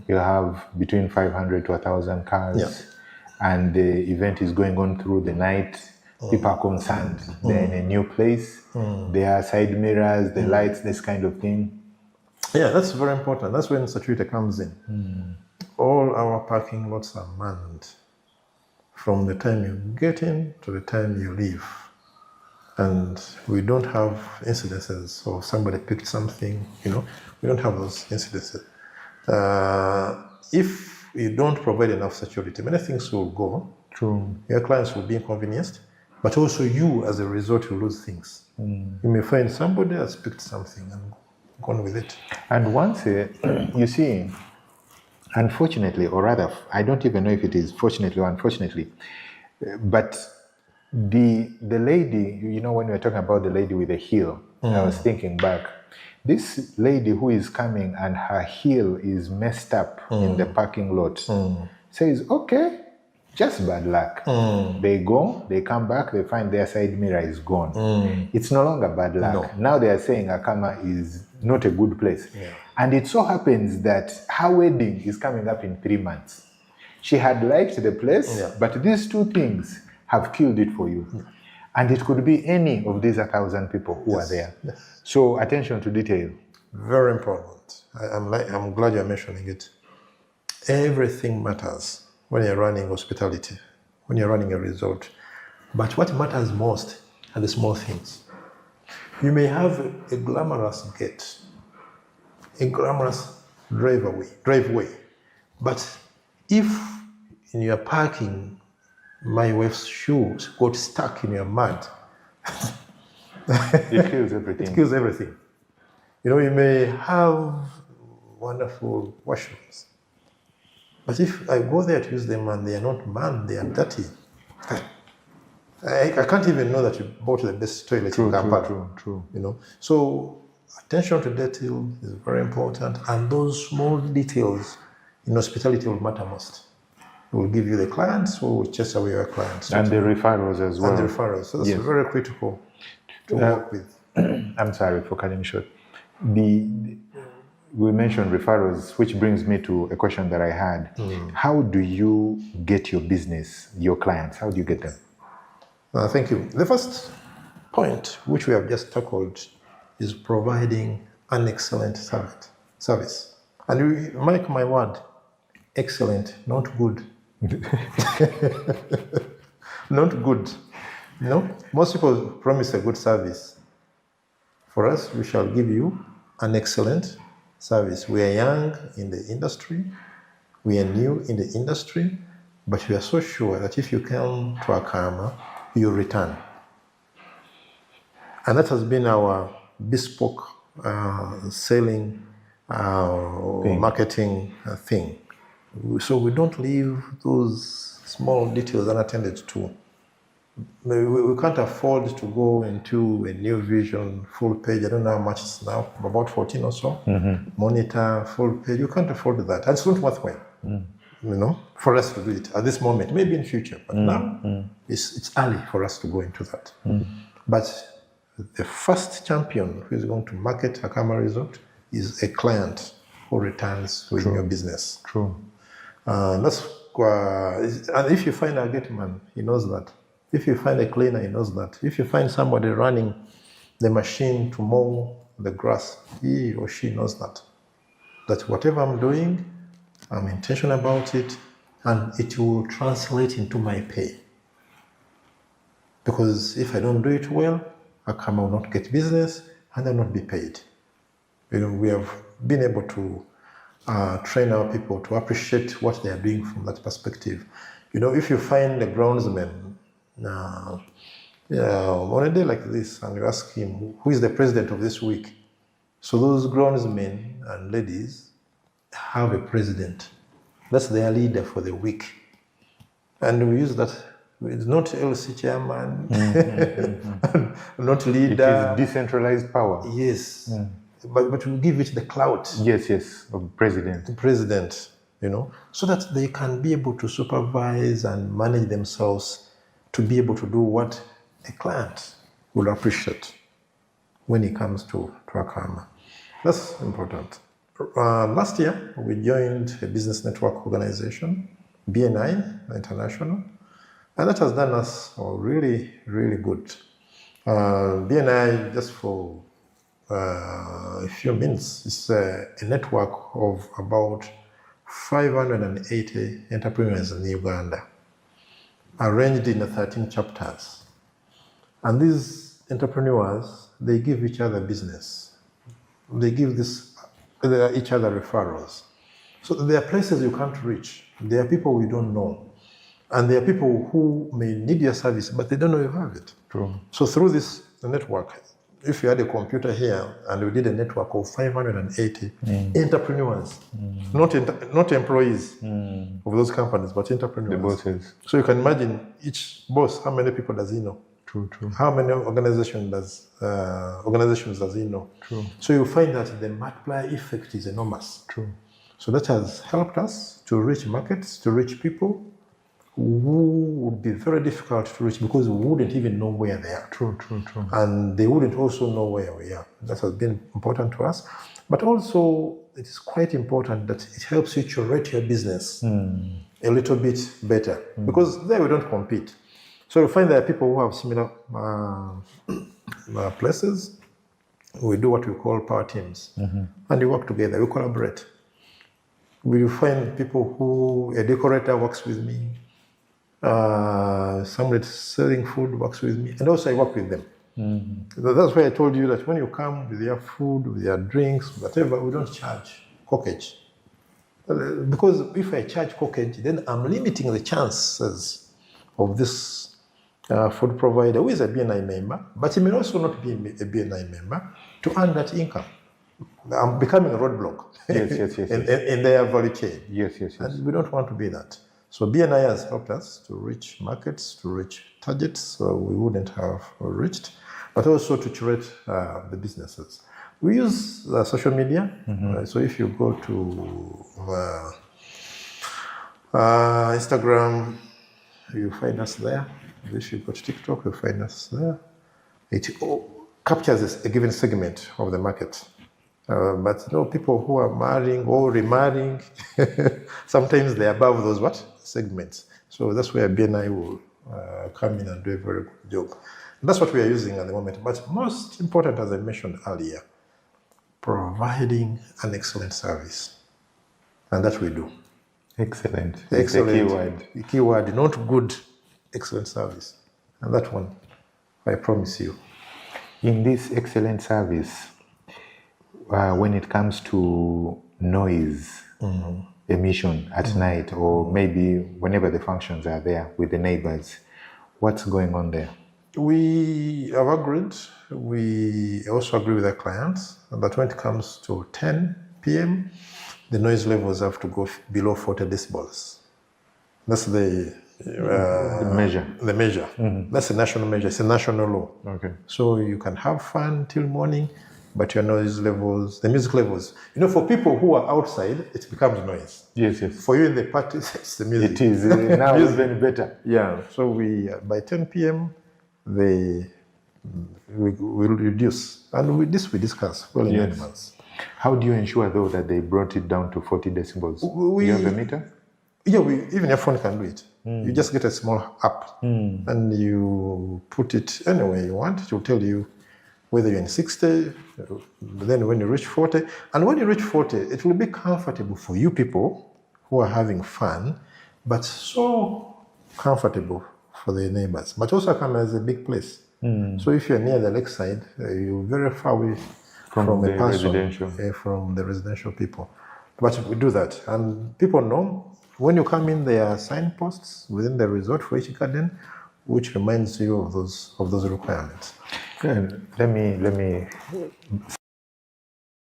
you have between 500 to 1,000 cars, and the event is going on through the night. People are concerned. They're in a new place. There are side mirrors, the lights, this kind of thing. Yeah, that's very important. That's when security comes in. All our parking lots are manned from the time you get in to the time you leave. And we don't have incidences of somebody picked something, we don't have those incidences. If you don't provide enough security, many things will go. True. Your clients will be inconvenienced, but also you as a result will lose things. You may find somebody has picked something and gone with it. And once, you see, unfortunately, or rather, I don't even know if it is fortunately or unfortunately, but the lady, when we were talking about the lady with the heel, I was thinking back, this lady who is coming and her heel is messed up in the parking lot says, okay, just bad luck. They go, they come back, they find their side mirror is gone. It's no longer bad luck. Now they are saying Akaama is not a good place. And it so happens that her wedding is coming up in 3 months. She had liked the place, but these two things have killed it for you. And it could be any of these 1,000 people who are there. So attention to detail. Very important. I'm glad you're mentioning it. Everything matters when you're running hospitality, when you're running a resort. But what matters most are the small things. You may have a glamorous gate, a glamorous driveway. But if in your parking, my wife's shoes got stuck in your mud, It kills everything. It kills everything. You may have wonderful washrooms, but if I go there to use them and they are not manned, they are dirty, I can't even know that you bought the best toilet in Kampala. True. So attention to detail is very important, and those small details in hospitality will matter most. It will give you the clients, or will chase away your clients. And the referrals as well. And the referrals. So that's very critical to work with. I'm sorry for cutting short. We mentioned referrals, which brings me to a question that I had. How do you get your business, your clients? How do you get them? Thank you. The first point, which we have just tackled, is providing an excellent service. And you mark my word, excellent, not good. Not good. Most people promise a good service. For us, we shall give you an excellent service. We are young in the industry. We are new in the industry. But we are so sure that if you come to Akaama, you return. And that has been our bespoke selling, marketing thing. So we don't leave those small details unattended to. We can't afford to go into a new vision, full page. I don't know how much it's now, about 14 or so. Monitor, full page. You can't afford that. And it's not worthwhile, for us to do it at this moment. Maybe in future, but now it's early for us to go into that. But the first champion who is going to market Akaama Resort is a client who returns with your business. True. And if you find a gate man, he knows that. If you find a cleaner, he knows that. If you find somebody running the machine to mow the grass, he or she knows that. That whatever I'm doing, I'm intentional about it, and it will translate into my pay. Because if I don't do it well, Akaama will not get business and I'll not be paid. We have been able to train our people to appreciate what they are doing from that perspective. If you find a groundsman on a day like this and you ask him, who is the president of this week? So those groundsmen and ladies have a president. That's their leader for the week. And we use that. It's not LC chairman, not leader. It is decentralized power. Yes. But we give it the clout. Yes, of president. The president, so that they can be able to supervise and manage themselves to be able to do what a client will appreciate when it comes to Akaama. That's important. Last year, we joined a business network organization, BNI International, and that has done us really, really good. BNI, just for a few minutes, is a network of about 580 entrepreneurs in Uganda, arranged in 13 chapters. And these entrepreneurs, they give each other business. They give each other referrals. So there are places you can't reach. There are people we don't know. And there are people who may need your service, but they don't know you have it. True. So through this network, if you had a computer here and we did a network of 580 entrepreneurs, not employees of those companies, but entrepreneurs. The bosses. So you can imagine each boss, how many people does he know? True. How many organizations does he know? True. So you find that the multiplier effect is enormous. True. So that has helped us to reach markets, to reach people who would be very difficult to reach because we wouldn't even know where they are. True. And they wouldn't also know where we are. That has been important to us. But also, it is quite important that it helps you curate your business a little bit better because there we don't compete. So you find there are people who have similar places. We do what we call power teams. And we work together, we collaborate. We find people who, a decorator works with me, somebody selling food works with me, and also I work with them. That's why I told you that when you come with your food, with your drinks, whatever, we don't charge corkage. Because if I charge corkage, then I'm limiting the chances of this food provider who is a BNI member, but he may also not be a BNI member, to earn that income. I'm becoming a roadblock in their value chain. Yes. And we don't want to be that. So BNI has helped us to reach markets, to reach targets so we wouldn't have reached, but also to curate the businesses. We use social media. So if you go to Instagram, you find us there. If you go to TikTok, you find us there. It captures a given segment of the market. But people who are marrying or remarrying, sometimes they're above those segments. So that's where BNI will come in and do a very good job. And that's what we are using at the moment. But most important, as I mentioned earlier, providing an excellent service. And that we do. Excellent. Excellent. The keyword. The keyword, not good, excellent service. And that one, I promise you. In this excellent service, when it comes to noise emission at night, or maybe whenever the functions are there with the neighbors, what's going on there? We have agreed, we also agree with our clients that when it comes to 10 p.m., the noise levels have to go below 40 decibels. That's the measure. The measure. That's a national measure. It's a national law. Okay. So you can have fun till morning, but your noise levels, the music levels, for people who are outside, it becomes noise. Yes. For you in the party, it's the music. It is now even better. Yeah. So we by 10 p.m. we will reduce, and we discuss well in advance. How do you ensure though that they brought it down to 40 decibels? You have a meter? Yeah, even your phone can do it. You just get a small app and you put it anywhere you want. It will tell you whether you're in 60, then when you reach 40. And when you reach 40, it will be comfortable for you people who are having fun, but so comfortable for the neighbors. But also Akaama is a big place. So if you're near the lakeside, you're very far away from the residential. From the residential people. But we do that. And people know when you come in, there are signposts within the resort for each garden, which reminds you of those requirements. Good. Let me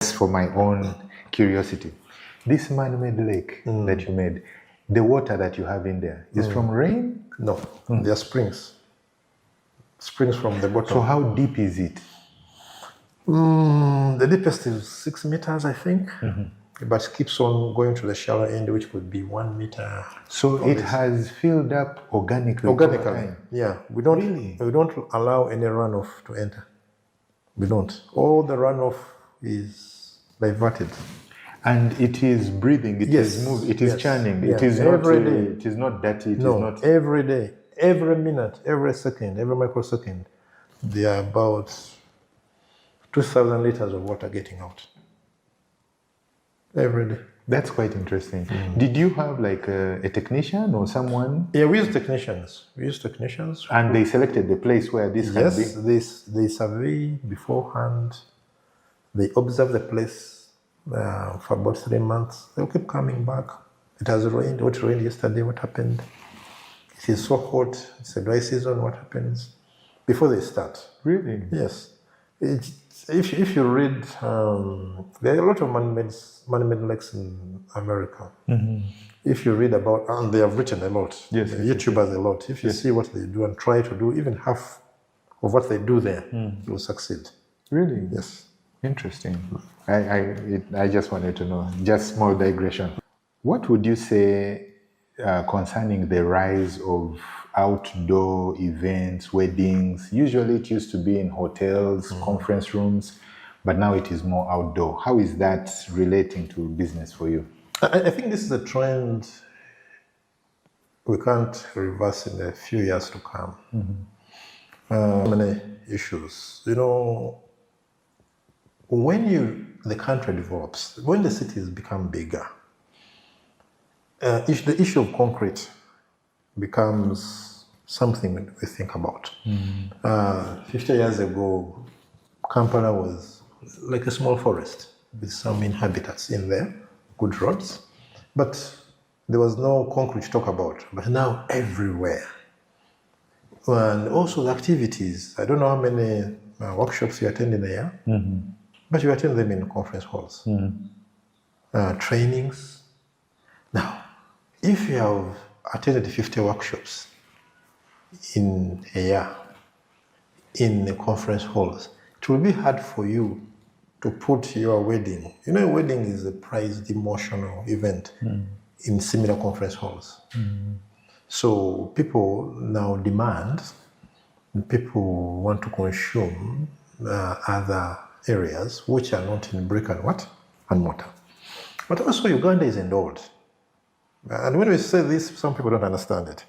for my own curiosity. This man-made lake that you made, the water that you have in there is from rain? No, they are springs. Springs from the bottom. So how deep is it? The deepest is 6 meters, I think, but it keeps on going to the shallow end, which could be 1 meter. So it has filled up organically. Organically, yeah. We don't allow any runoff to enter. We don't. All the runoff is diverted. And it is breathing. It is moving. It is churning. It is not every day. It is not dirty. It is No, not. every day, every minute, every second, every microsecond, there are about 2,000 liters of water getting out. Every day. That's quite interesting. Did you have like a technician or someone? Yeah, we use technicians. We use technicians. And they selected the place where this can be? Yes, they survey beforehand. They observe the place for about 3 months. They'll keep coming back. It has rained. What rained yesterday? What happened? It is so hot. It's a dry season. What happens? Before they start. Really? Yes. If you read, there are a lot of man-made lakes in America. If you read about, and they have written a lot. Yes. The YouTubers a lot. If you see what they do and try to do even half of what they do there, you will succeed. Really? Yes. Interesting. I just wanted to know. Just small digression. What would you say concerning the rise of outdoor events, weddings? Usually it used to be in hotels, conference rooms, but now it is more outdoor. How is that relating to business for you? I think this is a trend we can't reverse in a few years to come. Many issues. You know, when the country develops, when the cities become bigger, the issue of concrete becomes something we think about. 50 years ago, Kampala was like a small forest with some inhabitants in there, good roads, but there was no concrete to talk about. But now everywhere. And also the activities. I don't know how many workshops you attend in a year, but you attend them in conference halls. Trainings. Now, if you have attended 50 workshops in a year in the conference halls, it will be hard for you to put your wedding. You know, a wedding is a prized emotional event in similar conference halls. So people now demand, people want to consume other areas which are not in brick and mortar. But also Uganda is endowed. And when we say this, some people don't understand it.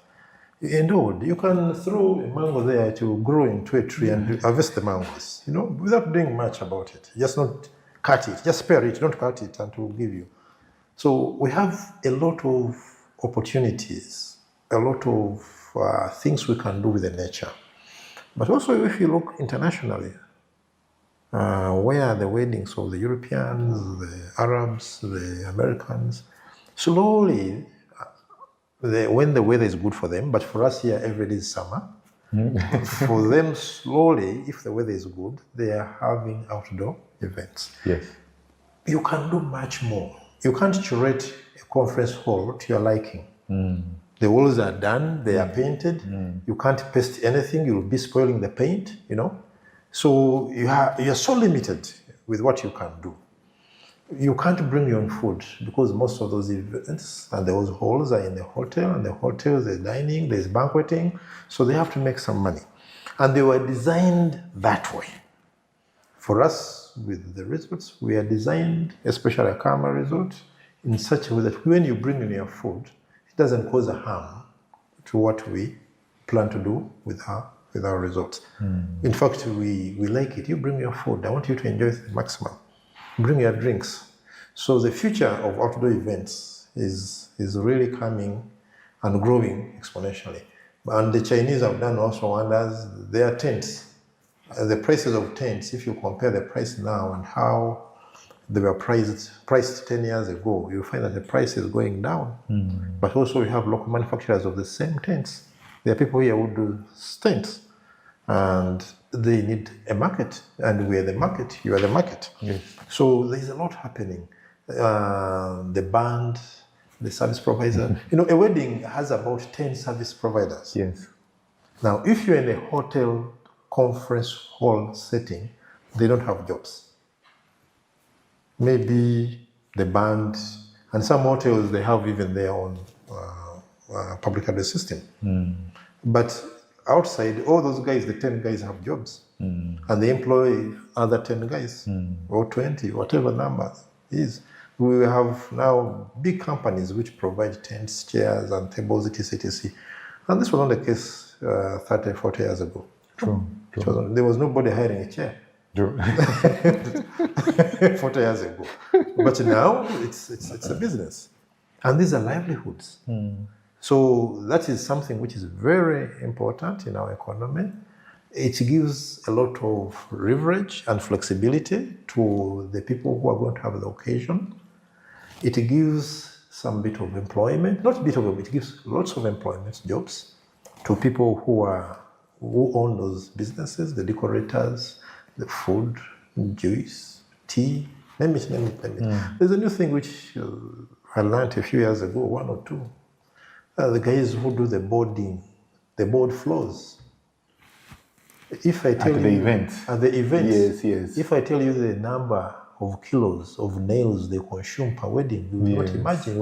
Endowed, you can throw a mango there to grow into a tree and harvest the mangoes, you know, without doing much about it. Just not cut it, just spare it, don't cut it, and it will give you. So we have a lot of opportunities, a lot of things we can do with the nature. But also if you look internationally, where the weddings of the Europeans, the Arabs, the Americans, slowly, when the weather is good for them, but for us here every day is summer, for them slowly, if the weather is good, they are having outdoor events. Yes. You can do much more. You can't curate a conference hall to your liking. The walls are done, they are painted. You can't paste anything, you'll be spoiling the paint, you know. So you're so limited with what you can do. You can't bring your own food because most of those events and those halls are in the hotel, and the hotel there's dining, there's banqueting, so they have to make some money. And they were designed that way. For us, with the resorts, we are designed, especially Akaama Resort, in such a way that when you bring in your food, it doesn't cause a harm to what we plan to do with our resorts. In fact, we like it. You bring your food, I want you to enjoy the maximum. Bring your drinks. So the future of outdoor events is really coming and growing exponentially. And the Chinese have done also wonders. Their tents, the prices of tents, if you compare the price now and how they were priced 10 years ago, you'll find that the price is going down. But also we have local manufacturers of the same tents. There are people here who do tents, and they need a market, and we are the market, you are the market. Yes. So there's a lot happening. the band, the service provider. A wedding has about 10 service providers. Yes. Now, if you're in a hotel conference hall setting, they don't have jobs. Maybe the band, and some hotels, they have even their own public address system. But outside, all those guys, the 10 guys have jobs. And they employ other 10 guys or 20, whatever number is. We have now big companies which provide tents, chairs, and tables, etc. And this was not the case 30, 40 years ago. True. There was nobody hiring a chair. True. 40 years ago. But now it's a business. And these are livelihoods. So that is something which is very important in our economy. It gives a lot of leverage and flexibility to the people who are going to have the occasion. It gives some bit of employment, not bit of it gives lots of employment jobs to people who own those businesses, the decorators, the food, juice, tea, name it. There's a new thing which I learned a few years ago, 1 or 2. The guys who do the boarding, the board floors. If I tell At the events. At the events. Yes. If I tell you the number of kilos of nails they consume per wedding, you will not imagine.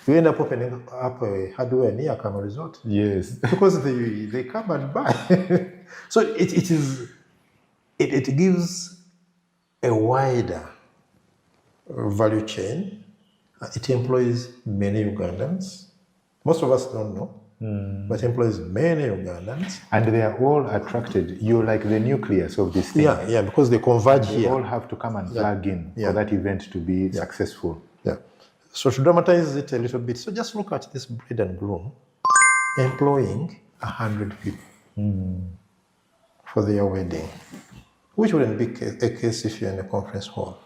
You end up opening up a hardware near Akaama Resort. Yes. Because they come and buy. So it gives a wider value chain. It employs many Ugandans. Most of us don't know, but employs many Ugandans. And they are all attracted. You're like the nucleus of this thing. Yeah, because they converge They here. all have to come and plug in for that event to be successful. Yeah. So to dramatize it a little bit, so just look at this bride and groom employing 100 people for their wedding, which wouldn't be a case if you're in a conference hall.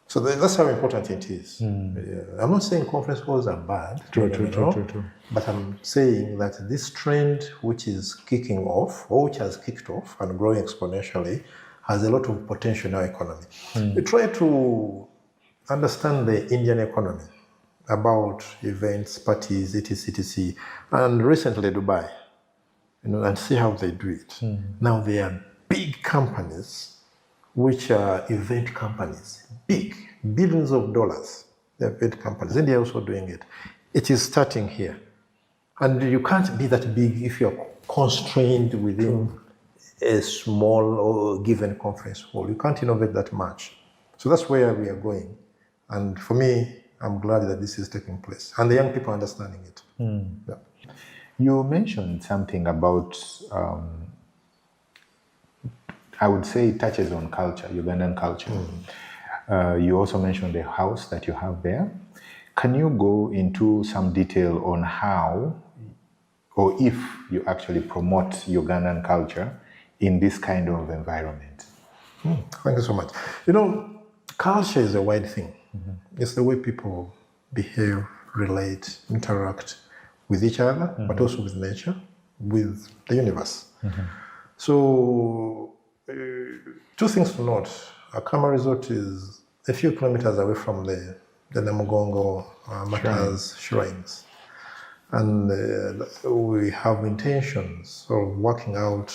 So that's how important it is. I'm not saying conference halls are bad, True. but I'm saying that this trend which is kicking off, or which has kicked off and growing exponentially, has a lot of potential in our economy. We try to understand the Indian economy about events, parties, etc., and recently Dubai, and see how they do it. Now there are big companies which are event companies, big, billions of dollars. They're event companies. India also doing it. It is starting here. And you can't be that big if you're constrained within a small or given conference hall. You can't innovate that much. So that's where we are going. And for me, I'm glad that this is taking place. And the young people are understanding it. Yeah. You mentioned something about, I would say it touches on culture, Ugandan culture. You also mentioned the house that you have there. Can you go into some detail on how, or if you actually promote Ugandan culture in this kind of environment? Thank you so much. Culture is a wide thing. It's the way people behave, relate, interact with each other, but also with nature, with the universe. So, 2 things to note. Akaama Resort is a few kilometers away from the Namugongo Matters shrines. And we have intentions of working out.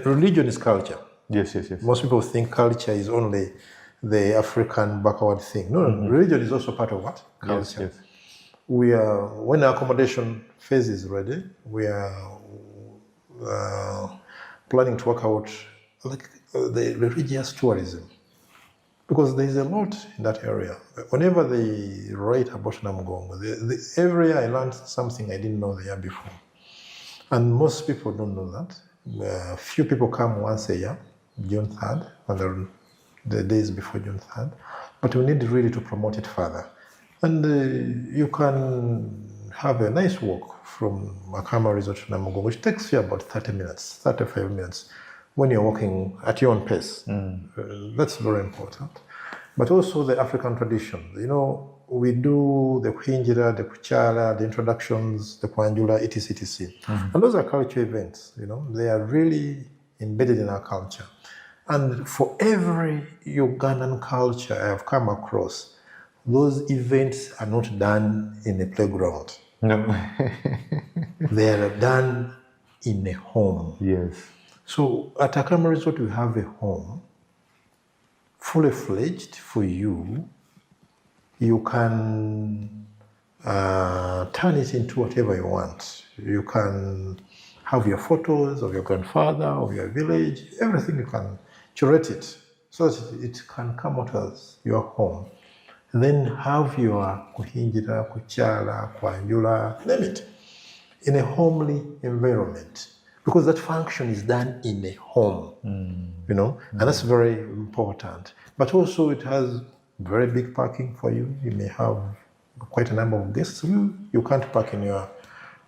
Religion is culture. Yes. Most people think culture is only the African backward thing. No, religion is also part of what? Culture. Yes. We are, when our accommodation phase is ready, we are planning to work out the religious tourism. Because there is a lot in that area. Whenever they write about Namugongo, every year I learned something I didn't know the year before. And most people don't know that. Few people come once a year, June 3rd, and the days before June 3rd. But we need really to promote it further. And you can have a nice walk from Akaama Resort to Namugongo, which takes you about 30 minutes, 35 minutes, when you're walking at your own pace. That's very important. But also the African tradition. We do the Kuhinjira, the Kuchala, the introductions, the Kwanjula, etc. And those are culture events. They are really embedded in our culture. And for every Ugandan culture I have come across, those events are not done in a playground. No. They are done in a home. Yes. So at Akaama Resort, we have a home fully fledged for you. You can turn it into whatever you want. You can have your photos of your grandfather, of your village, everything. You can curate it so that it can come out as your home. Then have your kuhinjira, kuchala, kwanjula, name it, in a homely environment, because that function is done in a home, you know, and that's very important. But also it has very big parking for you. You may have quite a number of guests. You can't park in your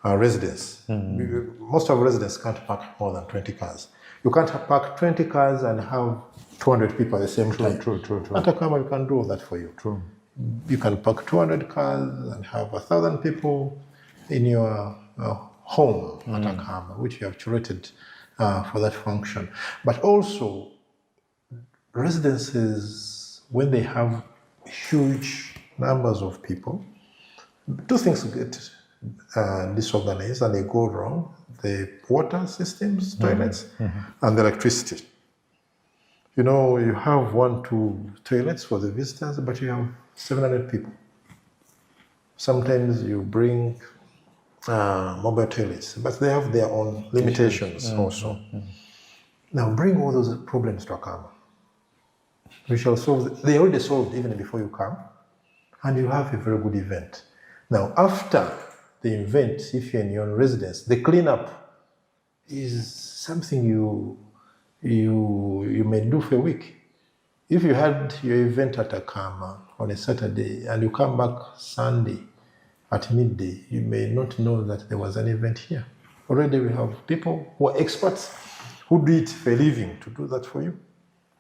residence. Most of residents can't park more than 20 cars. You can't park 20 cars and have 200 people at the same time. True. At Akaama, you can do all that for you. True. You can park 200 cars and have 1,000 people in your home at Akaama, which you have curated for that function. But also, residences, when they have huge numbers of people, two things get disorganized and they go wrong: the water systems, toilets, and the electricity. You know, you have 1-2 toilets for the visitors, but you have 700 people. Sometimes you bring mobile toilets, but they have their own limitations also. Now bring all those problems to Akaama. We shall solve. They already solved even before you come, and you have a very good event. Now after the event, if you're in your own residence, the cleanup is something you may do for a week. If you had your event at Akaama on a Saturday and you come back Sunday at midday, you may not know that there was an event here. Already we have people who are experts who do it for a living to do that for you.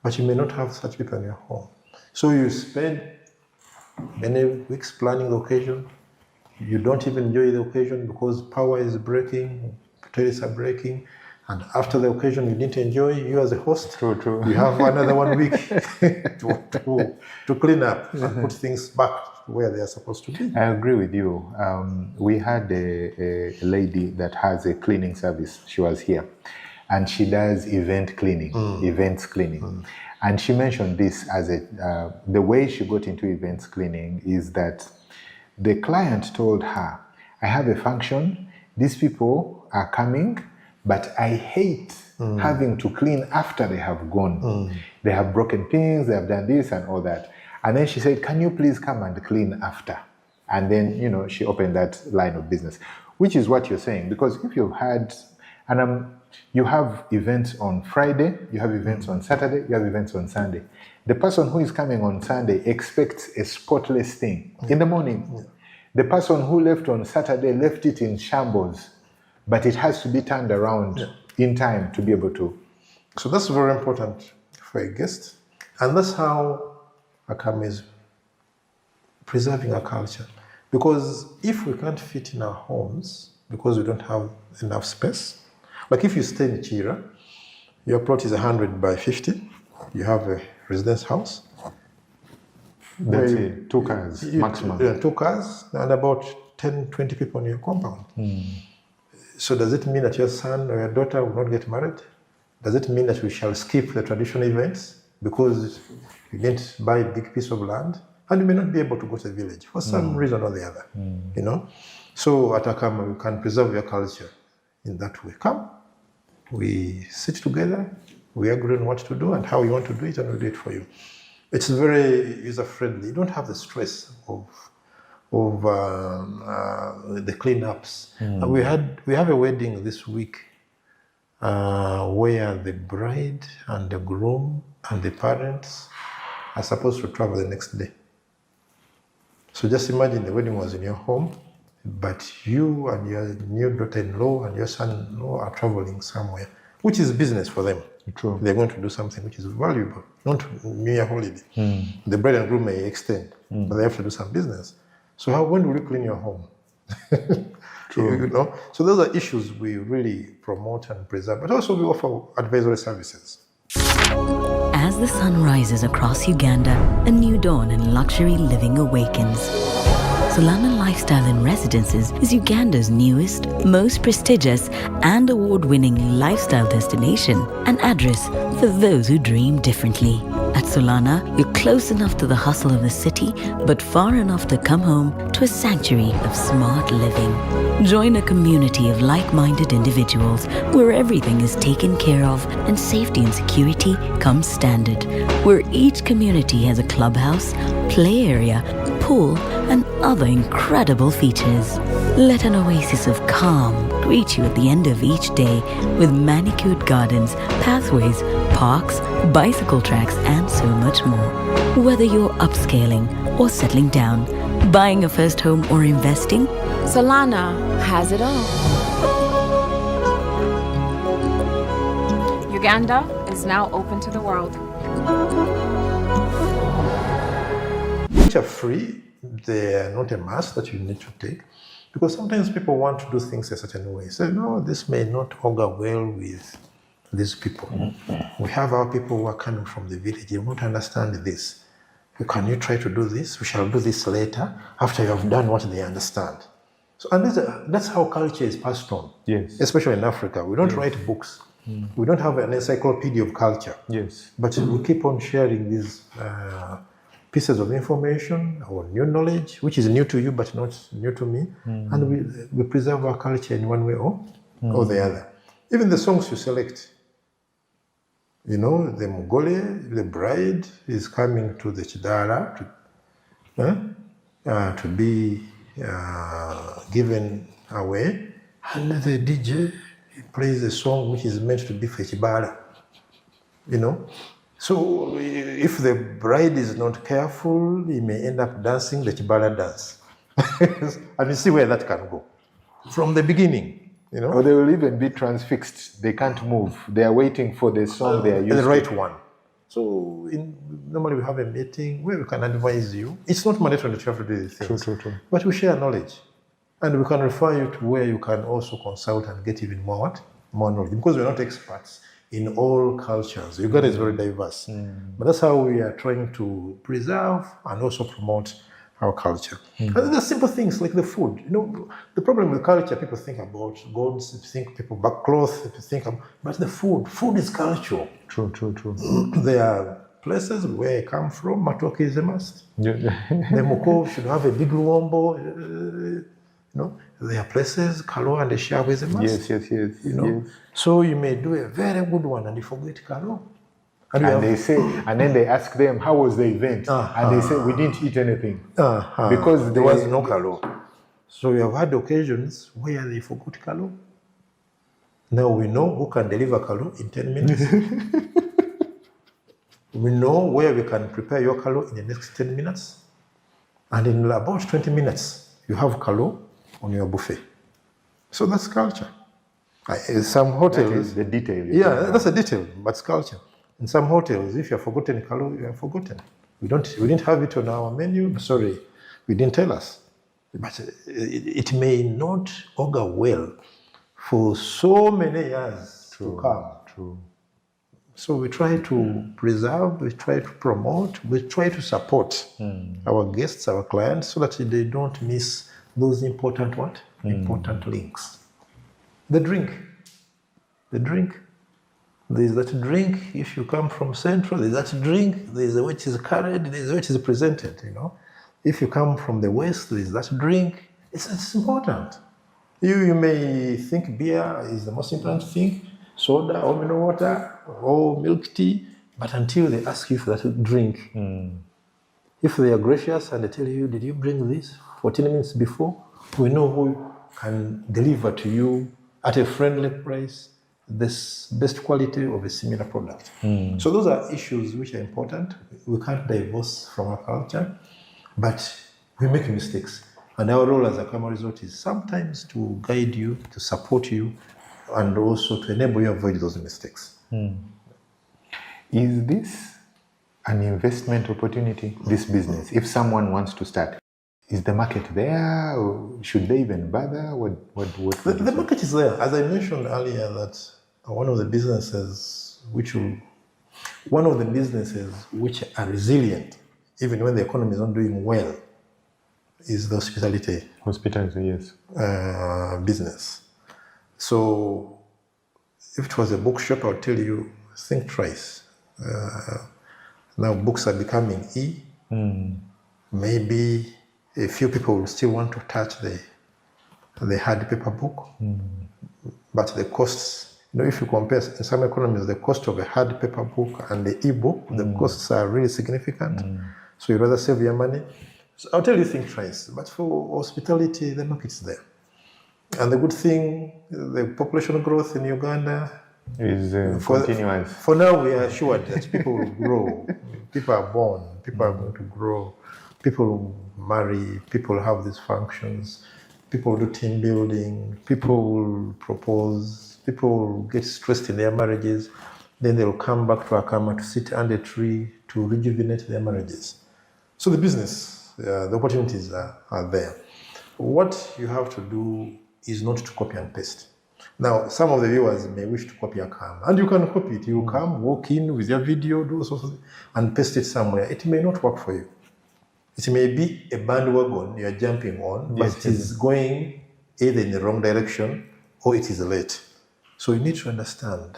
But you may not have such people in your home. So you spend many weeks planning the occasion. You don't even enjoy the occasion because power is breaking, toilets are breaking. And after the occasion you didn't enjoy, you as a host, True. you have another 1 week to clean up and put things back where they are supposed to be. I agree with you. We had a lady that has a cleaning service. She was here, and she does events cleaning. And she mentioned this as the way she got into events cleaning is that the client told her, I have a function, these people are coming, but I hate having to clean after they have gone. They have broken things, they have done this and all that. And then she said, can you please come and clean after? And then, you know, she opened that line of business, which is what you're saying. Because if you've had, you have events on Friday, you have events on Saturday, you have events on Sunday. The person who is coming on Sunday expects a spotless thing in the morning. The person who left on Saturday left it in shambles, but it has to be turned around in time to be able to. So that's very important for a guest. And that's how Akaama is preserving our culture. Because if we can't fit in our homes, because we don't have enough space, like if you stay in Chira, your plot is 100 by 50, you have a residence house. That's it, 2 cars maximum. Yeah, 2 cars and about 10-20 people in your compound. So does it mean that your son or your daughter will not get married? Does it mean that we shall skip the traditional events because you didn't buy a big piece of land? And you may not be able to go to the village for some reason or the other, you know? So at Akaama, you can preserve your culture in that way. Come, we sit together, we agree on what to do and how you want to do it, and we'll do it for you. It's very user-friendly. You don't have the stress of the cleanups. And we have a wedding this week where the bride and the groom and the parents are supposed to travel the next day. So just imagine the wedding was in your home, but you and your new daughter-in-law and your son-in-law are traveling somewhere, which is business for them. True. They're going to do something which is valuable, not mere holiday. The bride and groom may extend, but they have to do some business. So when will you clean your home? True. You know? So those are issues we really promote and preserve, but also we offer advisory services. As the sun rises across Uganda, a new dawn in luxury living awakens. Solana Lifestyle in Residences is Uganda's newest, most prestigious and award-winning lifestyle destination, an address for those who dream differently. At Solana, you're close enough to the hustle of the city, but far enough to come home to a sanctuary of smart living. Join a community of like-minded individuals where everything is taken care of and safety and security comes standard, where each community has a clubhouse, play area, pool, and other incredible features. Let an oasis of calm greet you at the end of each day with manicured gardens, pathways, parks, bicycle tracks, and so much more. Whether you're upscaling or settling down, buying a first home or investing, Solana has it all. Uganda is now open to the world. Which are free, they are not a must that you need to take. Because sometimes people want to do things a certain way. So, no, this may not augur well with these people. We have our people who are coming from the village. They won't understand this. Can you try to do this? We shall do this later, after you have done what they understand. So, and that's how culture is passed on. Yes. Especially in Africa. We don't write books. We don't have an encyclopedia of culture. Yes. But we keep on sharing these pieces of information or new knowledge, which is new to you but not new to me, and we preserve our culture in one way or the other. Even the songs you select, you know, the Mugole, the bride is coming to the Chidara to be given away, and the DJ plays a song which is meant to be for Chibala, you know. So if the bride is not careful, he may end up dancing the Chibala dance. And you see where that can go. From the beginning, you know. Or they will even be transfixed. They can't move. They are waiting for the song they are using. The right one. So normally we have a meeting where we can advise you. It's not mandatory that you have to do these things. True. But we share knowledge. And we can refer you to where you can also consult and get even more knowledge. Because we're not experts in all cultures. Uganda is very diverse. But that's how we are trying to preserve and also promote our culture. And the simple things like the food. You know, the problem with culture, people think about gods, people back cloth, people think about, but the food is cultural. True. There are places where I come from, matoke is a must. Yeah. The Moko should have a big luombo. You know, there are places, Kalo and the Shabu is a must. Yes. You know, so you may do a very good one and you forget Kalo. And they say, and then they ask them, how was the event? And they say, we didn't eat anything. Because there was no Kalo. So we have had occasions where they forgot Kalo. Now we know who can deliver Kalo in 10 minutes. We know where we can prepare your Kalo in the next 10 minutes. And in about 20 minutes, you have Kalo on your buffet. So that's culture. Some hotels... That is the detail. Yeah, that's a detail, but it's culture. In some hotels, if you have forgotten Kalo, you have forgotten. We didn't have it on our menu. Sorry, we didn't tell us. But it may not augur well for so many years to come. True. So we try to preserve, we try to promote, we try to support our guests, our clients, so that they don't miss those important important links. The drink. There's that drink, if you come from Central, there's that drink, there's the way it is carried, there's the way it is presented, you know. If you come from the West, there's that drink. It's important. You may think beer is the most important thing, soda or mineral water or milk tea, but until they ask you for that drink. If they are gracious and they tell you, did you bring this 14 minutes before? We know who can deliver to you at a friendly price this best quality of a similar product. So those are issues which are important. We can't divorce from our culture, but we make mistakes. And our role as Akaama Resort is sometimes to guide you, to support you, and also to enable you to avoid those mistakes. Is this an investment opportunity, this business? If someone wants to start, is the market there? Or should they even bother? The market is there. As I mentioned earlier, that one of the businesses which will One of the businesses which are resilient, even when the economy is not doing well, is the hospitality Yes. business. So if it was a bookshop, I would tell you, think twice. Now books are becoming maybe a few people will still want to touch the hard paper book, but the costs, if you compare in some economies, the cost of a hard paper book and the e-book, the costs are really significant. So you'd rather save your money. So I'll tell you, think twice. But for hospitality, the market's there. And the good thing, the population growth in Uganda is continuous. For now, we are assured that people will grow. People are born. People are going to grow. People will marry. People have these functions. People will do team building. People will propose. People will get stressed in their marriages. Then they will come back to Akaama to sit under a tree to rejuvenate their marriages. So the business, the opportunities are there. What you have to do is not to copy and paste. Now, some of the viewers may wish to copy Akaama, and you can copy it. You come, walk in with your video, do something, and paste it somewhere. It may not work for you. It may be a bandwagon you're jumping on, but it is going either in the wrong direction or it is late. So you need to understand,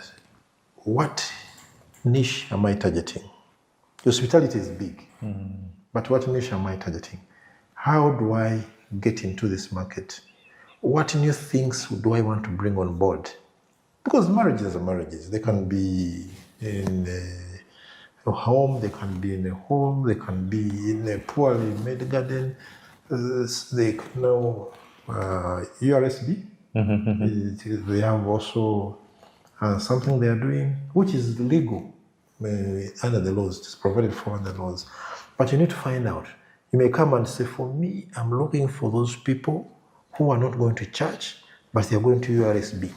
what niche am I targeting? Hospitality is big, but what niche am I targeting? How do I get into this market? What new things do I want to bring on board? Because marriages are marriages. They can be in a home, they can be in a home, they can be in a poorly made garden. They know URSB. They have also something they are doing, which is legal under the laws. It's provided for under the laws. But you need to find out. You may come and say, for me, I'm looking for those people who are not going to church, but they're going to URSB.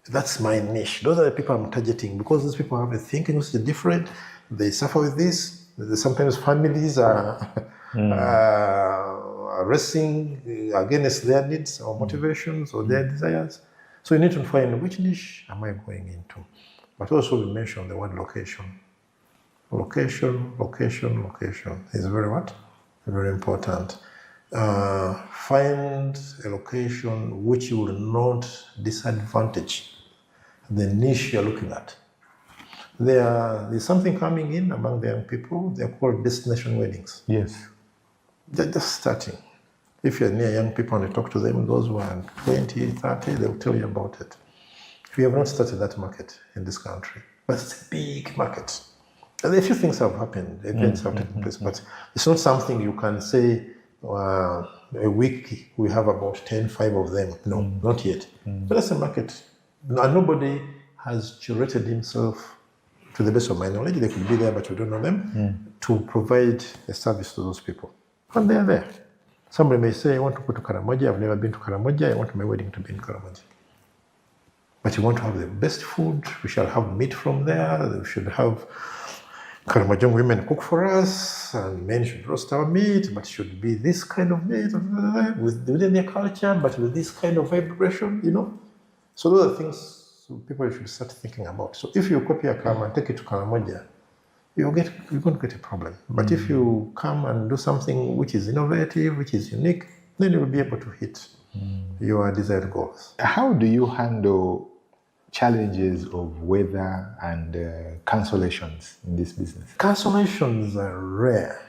That's my niche. Those are the people I'm targeting, because those people have a thinking which is different. They suffer with this. Sometimes families are racing against their needs or motivations or their desires. So you need to find, which niche am I going into? But also we mentioned the word location. Location is very what? Very important. Find a location which will not disadvantage the niche you're looking at. There's something coming in among the young people. They're called destination weddings. Yes. They're just starting. If you're near young people and you talk to them, those who are 20, 30, they'll tell you about it. We have not started that market in this country, but it's a big market. And a few things have happened, events have taken place, but it's not something you can say, a week we have about 5 of them. No, not yet. But that's a market. And nobody has curated himself, to the best of my knowledge, they could be there, but we don't know them, to provide a service to those people. And they are there. Somebody may say, I want to go to Karamoja, I've never been to Karamoja, I want my wedding to be in Karamoja. But you want to have the best food, we shall have meat from there, we should have Karamojong women cook for us, and men should roast our meat, but it should be this kind of meat, within their culture, but with this kind of vibration, So those are things people should start thinking about. So if you copy Akaama and take it to Karamoja, you're going to get a problem. But if you come and do something which is innovative, which is unique, then you will be able to hit your desired goals. How do you handle challenges of weather and cancellations in this business? Cancellations are rare.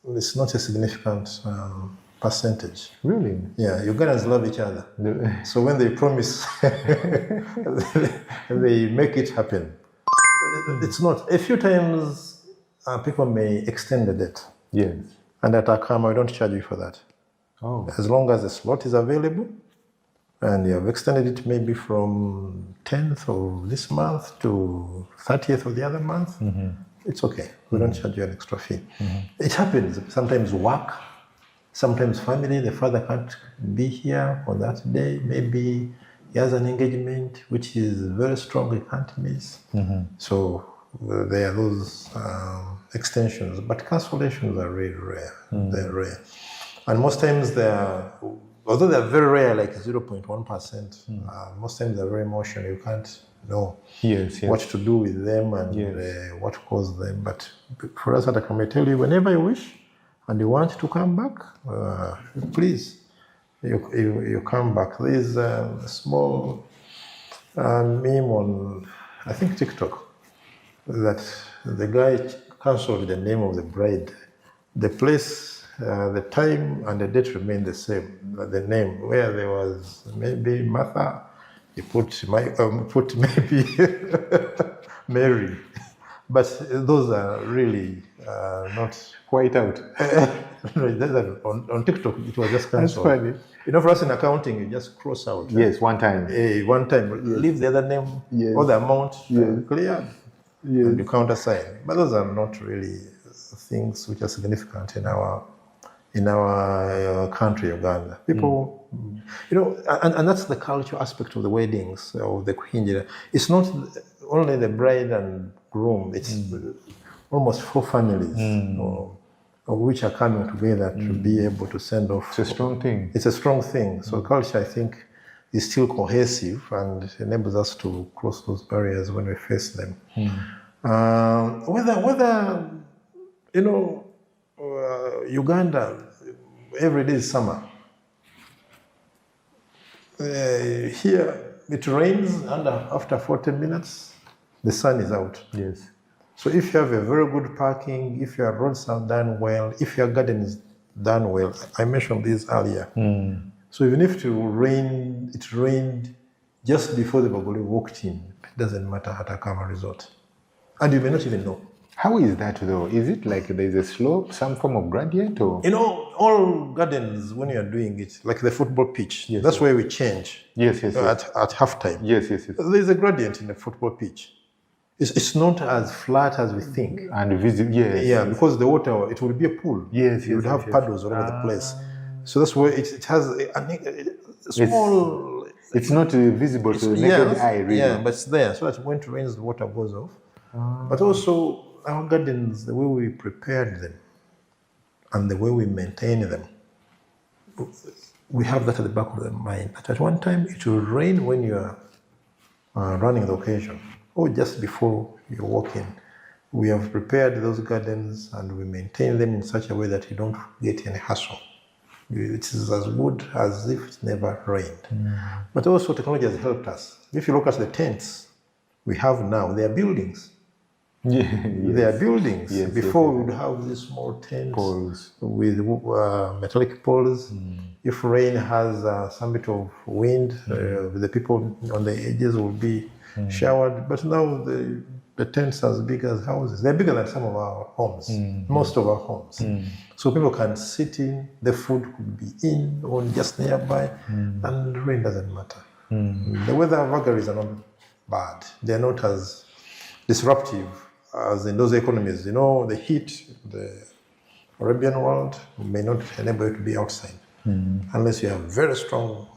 It's not a significant percentage. Really? Yeah, Ugandans love each other. So when they promise, they make it happen. It's not. A few times people may extend the date. Yes. And at Akaama, we don't charge you for that. Oh. As long as the slot is available, and you have extended it maybe from 10th of this month to 30th of the other month, it's okay. We don't charge you an extra fee. It happens. Sometimes work, sometimes family, the father can't be here on that day. Maybe he has an engagement which is very strong, he can't miss. So there are those extensions, but cancellations are really rare. They're rare. And most times although they're very rare, like 0.1%, most times they're very emotional. You can't know what to do with them and what caused them. But for us at Akaama, I tell you, whenever you wish and you want to come back, please, you come back. There's a small meme on, I think, TikTok, that the guy cancelled the name of the bride. The place, the time and the date remained the same. The name, where there was maybe Martha, he put maybe Mary. But those are really not White out. no, on TikTok it was just That's cancelled. funny. You know, for us in accounting, you just cross out. Yes, one time. One time, leave the other name or the amount clear, and you countersign. But those are not really things which are significant in our country, Uganda. People, you know, and that's the cultural aspect of the weddings of the Kuhinjira. It's not only the bride and groom. It's almost 4 families of which are coming together to be able to send off. It's a strong thing. It's a strong thing. So culture, I think, is still cohesive and enables us to cross those barriers when we face them. Whether you know, Uganda, every day is summer. Here it rains, and after 40 minutes, the sun is out. Yes. So if you have a very good parking, if your roads are done well, if your garden is done well, I mentioned this earlier. So even if it rained just before the Bagoli walked in, it doesn't matter at Akaama Resort. And you may not even know. How is that though? Is it like there's a slope, some form of gradient, or? You know, all gardens, when you're doing it, like the football pitch, that's where we change. Yes. At halftime. Yes. There's a gradient in the football pitch. It's not as flat as we think. And visible, yes. Yeah, because the water, it will be a pool. Yes, You would have paddles all over the place. So that's where it has a small... It's not visible to the naked eye, really. Yeah, but it's there. So that when it rains, the water goes off. But also, our gardens, the way we prepared them and the way we maintain them, we have that at the back of the mind. At one time, it will rain when you are running the occasion, or just before you walk in. We have prepared those gardens and we maintain them in such a way that you don't get any hassle. It is as good as if it never rained. But also technology has helped us. If you look at the tents we have now, they are buildings. They are buildings. Before we would have these small tents with metallic poles. If rain has some bit of wind, the people on the edges will be showered. But now the tents are as big as houses. They're bigger than some of our homes, most of our homes. So people can sit in, the food could be in or just nearby, and rain doesn't matter. The weather vagaries are not bad. They're not as disruptive as in those economies. You know, the heat, the Arabian world may not enable you to be outside unless you have very strong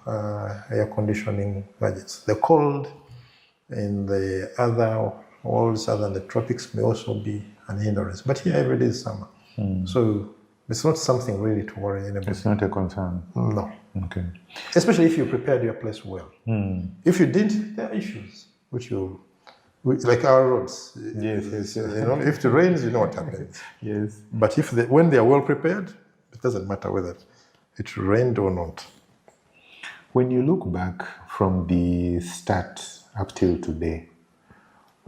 air conditioning gadgets. The cold in the other worlds other than the tropics may also be an hindrance. But here every day is summer. So it's not something really to worry anybody. It's not a concern. No. Okay. Especially if you prepared your place well. If you didn't, there are issues like our roads. Yes. You know, if it rains, you know what happens. Yes. But when they are well prepared, it doesn't matter whether it rained or not. When you look back from the start up till today,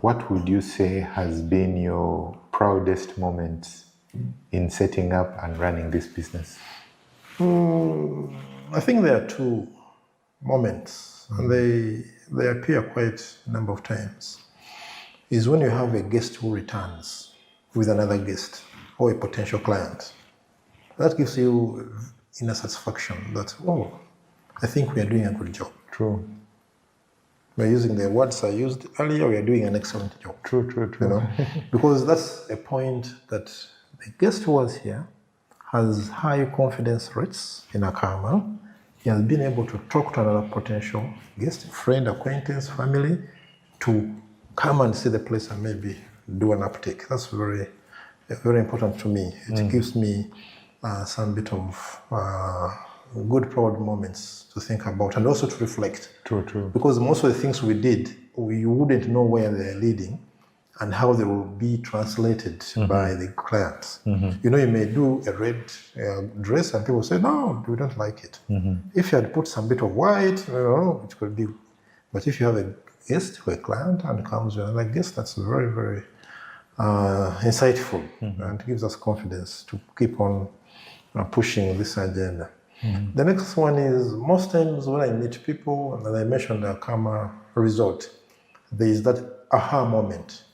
what would you say has been your proudest moment in setting up and running this business? I think there are 2 moments, and they appear quite a number of times. Is when you have a guest who returns with another guest or a potential client. That gives you inner satisfaction that, I think we are doing a good job. True. We're using the words I used earlier, we are doing an excellent job. True. You know? Because that's a point that the guest who was here has high confidence rates in Akaama. He has been able to talk to another potential guest, friend, acquaintance, family, to come and see the place and maybe do an uptake. That's very, very important to me. It gives me some bit of good, proud moments to think about and also to reflect. True. Because most of the things we did, we wouldn't know where they're leading and how they will be translated by the clients. You know, you may do a red dress and people say, no, we don't like it. If you had put some bit of white, it could be. But if you have a guest or a client and comes with another guest, that's very, very insightful and gives us confidence to keep on pushing this agenda. The next one is, most times when I meet people, and I mentioned the Akaama Resort, there is that aha moment.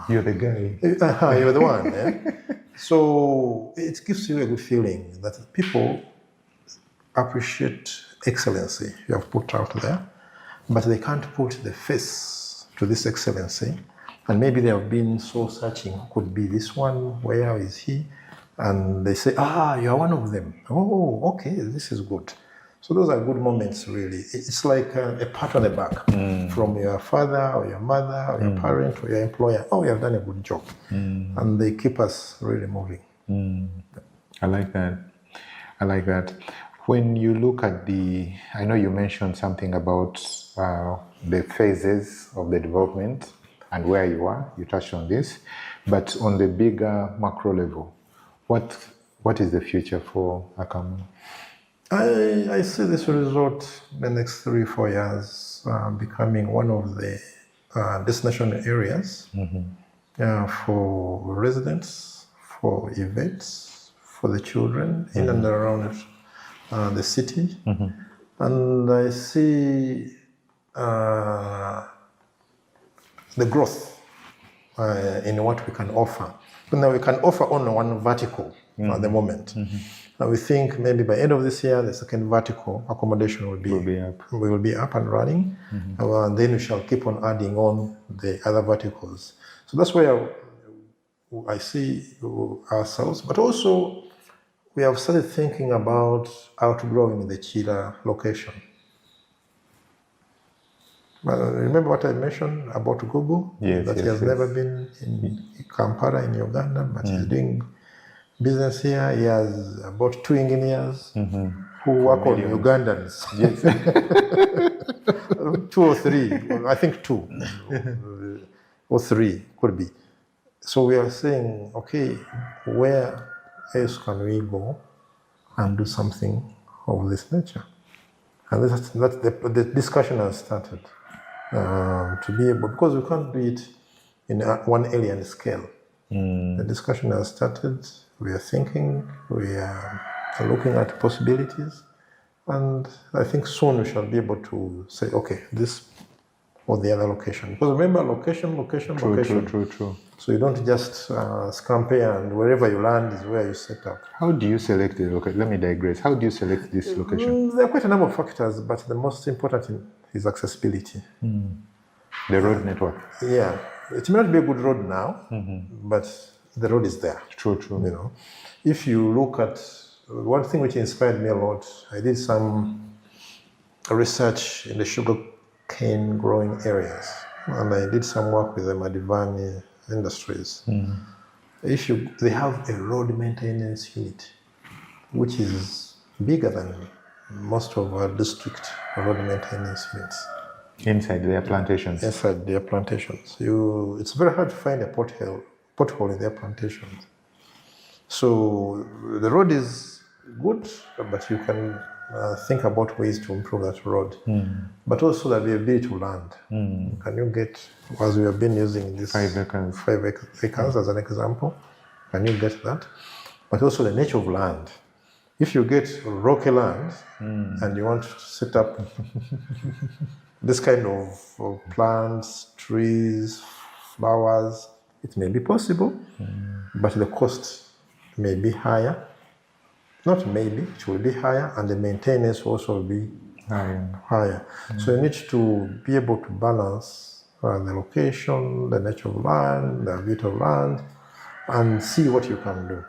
You're the guy. You're the one. So it gives you a good feeling that people appreciate excellency you have put out there, but they can't put the face to this excellency. And maybe they have been soul searching. Could be this one. Where is he? And they say, you're one of them. Oh, okay, this is good. So those are good moments, really. It's like a pat on the back from your father or your mother or your parent or your employer. Oh, you have done a good job. And they keep us really moving. I like that. When you look at I know you mentioned something about the phases of the development and where you are. You touched on this. But on the bigger macro level, what is the future for Akaama? I see this resort in the next 3-4 years becoming one of the destination areas for residents, for events, for the children in and around the city. And I see the growth in what we can offer. Now we can offer only one vertical at the moment. We think maybe by end of this year, the second vertical accommodation will be up and running. And then we shall keep on adding on the other verticals. So that's where I see ourselves. But also, we have started thinking about outgrowing the Chira location. Remember what I mentioned about Google? That he has never been in Kampala in Uganda, but he's doing business here. He has about 2 engineers who work on Ugandans. 2 or 3, I think 2 or 3 could be. So we are saying, okay, where else can we go and do something of this nature? And that's the discussion has started. To be able, because we can't do it in one alien scale. The discussion has started. We are thinking, we are looking at possibilities, and I think soon we shall be able to say, okay, this or the other location. Because remember, location. True. So you don't just scamper and wherever you land is where you set up. How do you select the location? Let me digress. How do you select this location? There are quite a number of factors, but the most important is accessibility. The road network. Yeah, it may not be a good road now, but the road is there. True. You know, if you look at one thing which inspired me a lot, I did some research in the sugar cane growing areas, and I did some work with the Madivani Industries. They have a road maintenance unit, which is bigger than most of our district road maintenance units. Inside their plantations. It's very hard to find a pothole in their plantations. So the road is good, but you can think about ways to improve that road. But also the ability to land. Can you get, as we have been using this 5 acres. 5 acres as an example, can you get that? But also the nature of land. If you get rocky land and you want to set up this kind of plants, trees, flowers, it may be possible, but the cost may be higher. Not maybe, it will be higher, and the maintenance also will be higher. So you need to be able to balance the location, the nature of land, the beauty of land, and see what you can do.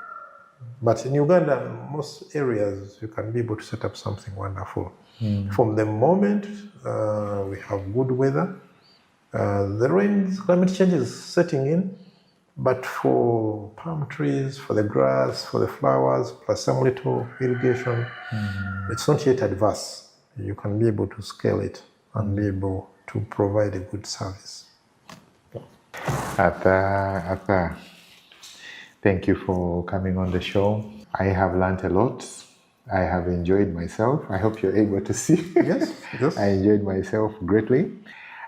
But in Uganda, most areas, you can be able to set up something wonderful. From the moment we have good weather, the rains, climate change is setting in, But for palm trees, for the grass, for the flowers, plus some little irrigation, it's not yet advanced. You can be able to scale it and be able to provide a good service. Arthur, thank you for coming on the show. I have learned a lot. I have enjoyed myself. I hope you're able to see. Yes. I enjoyed myself greatly.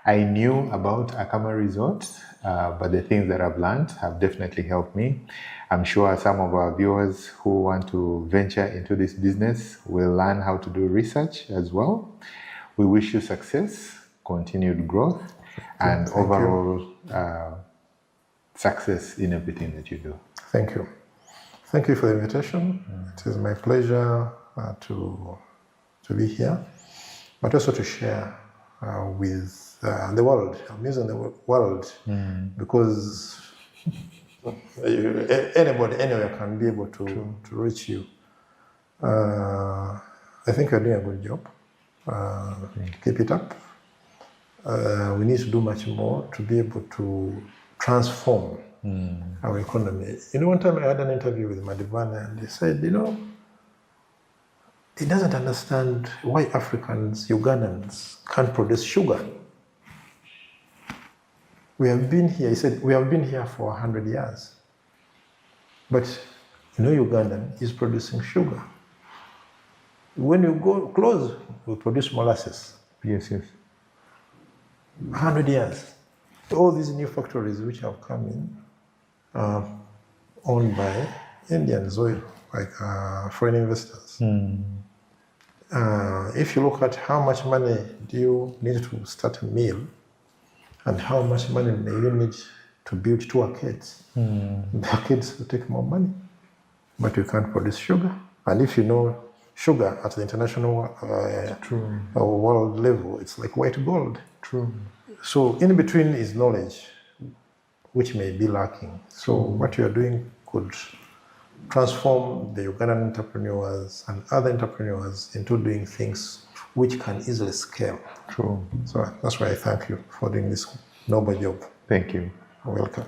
I knew about Akaama Resort, but the things that I've learned have definitely helped me. I'm sure some of our viewers who want to venture into this business will learn how to do research as well. We wish you success, continued growth, and overall success in everything that you do. Thank you. Thank you for the invitation. It is my pleasure to be here, but also to share with the world. I'm using the world because anybody, anywhere can be able to reach you. I think you're doing a good job. Keep it up. We need to do much more to be able to transform our economy. You know, one time I had an interview with Madivana and they said, you know, he doesn't understand why Africans, Ugandans, can't produce sugar. We have been here, he said, we have been here for 100 years. But no Ugandan is producing sugar. When you go close, we produce molasses. Yes. 100 years. All these new factories which have come in are owned by Indians or like foreign investors. If you look at how much money do you need to start a mill and how much money may you need to build 2 arcades, the arcades will take more money, but you can't produce sugar. And if you know sugar at the international world level, it's like white gold. True. So in between is knowledge, which may be lacking. So what you are doing could transform the Ugandan entrepreneurs and other entrepreneurs into doing things which can easily scale. True. So that's why I thank you for doing this noble job. Thank you. Welcome.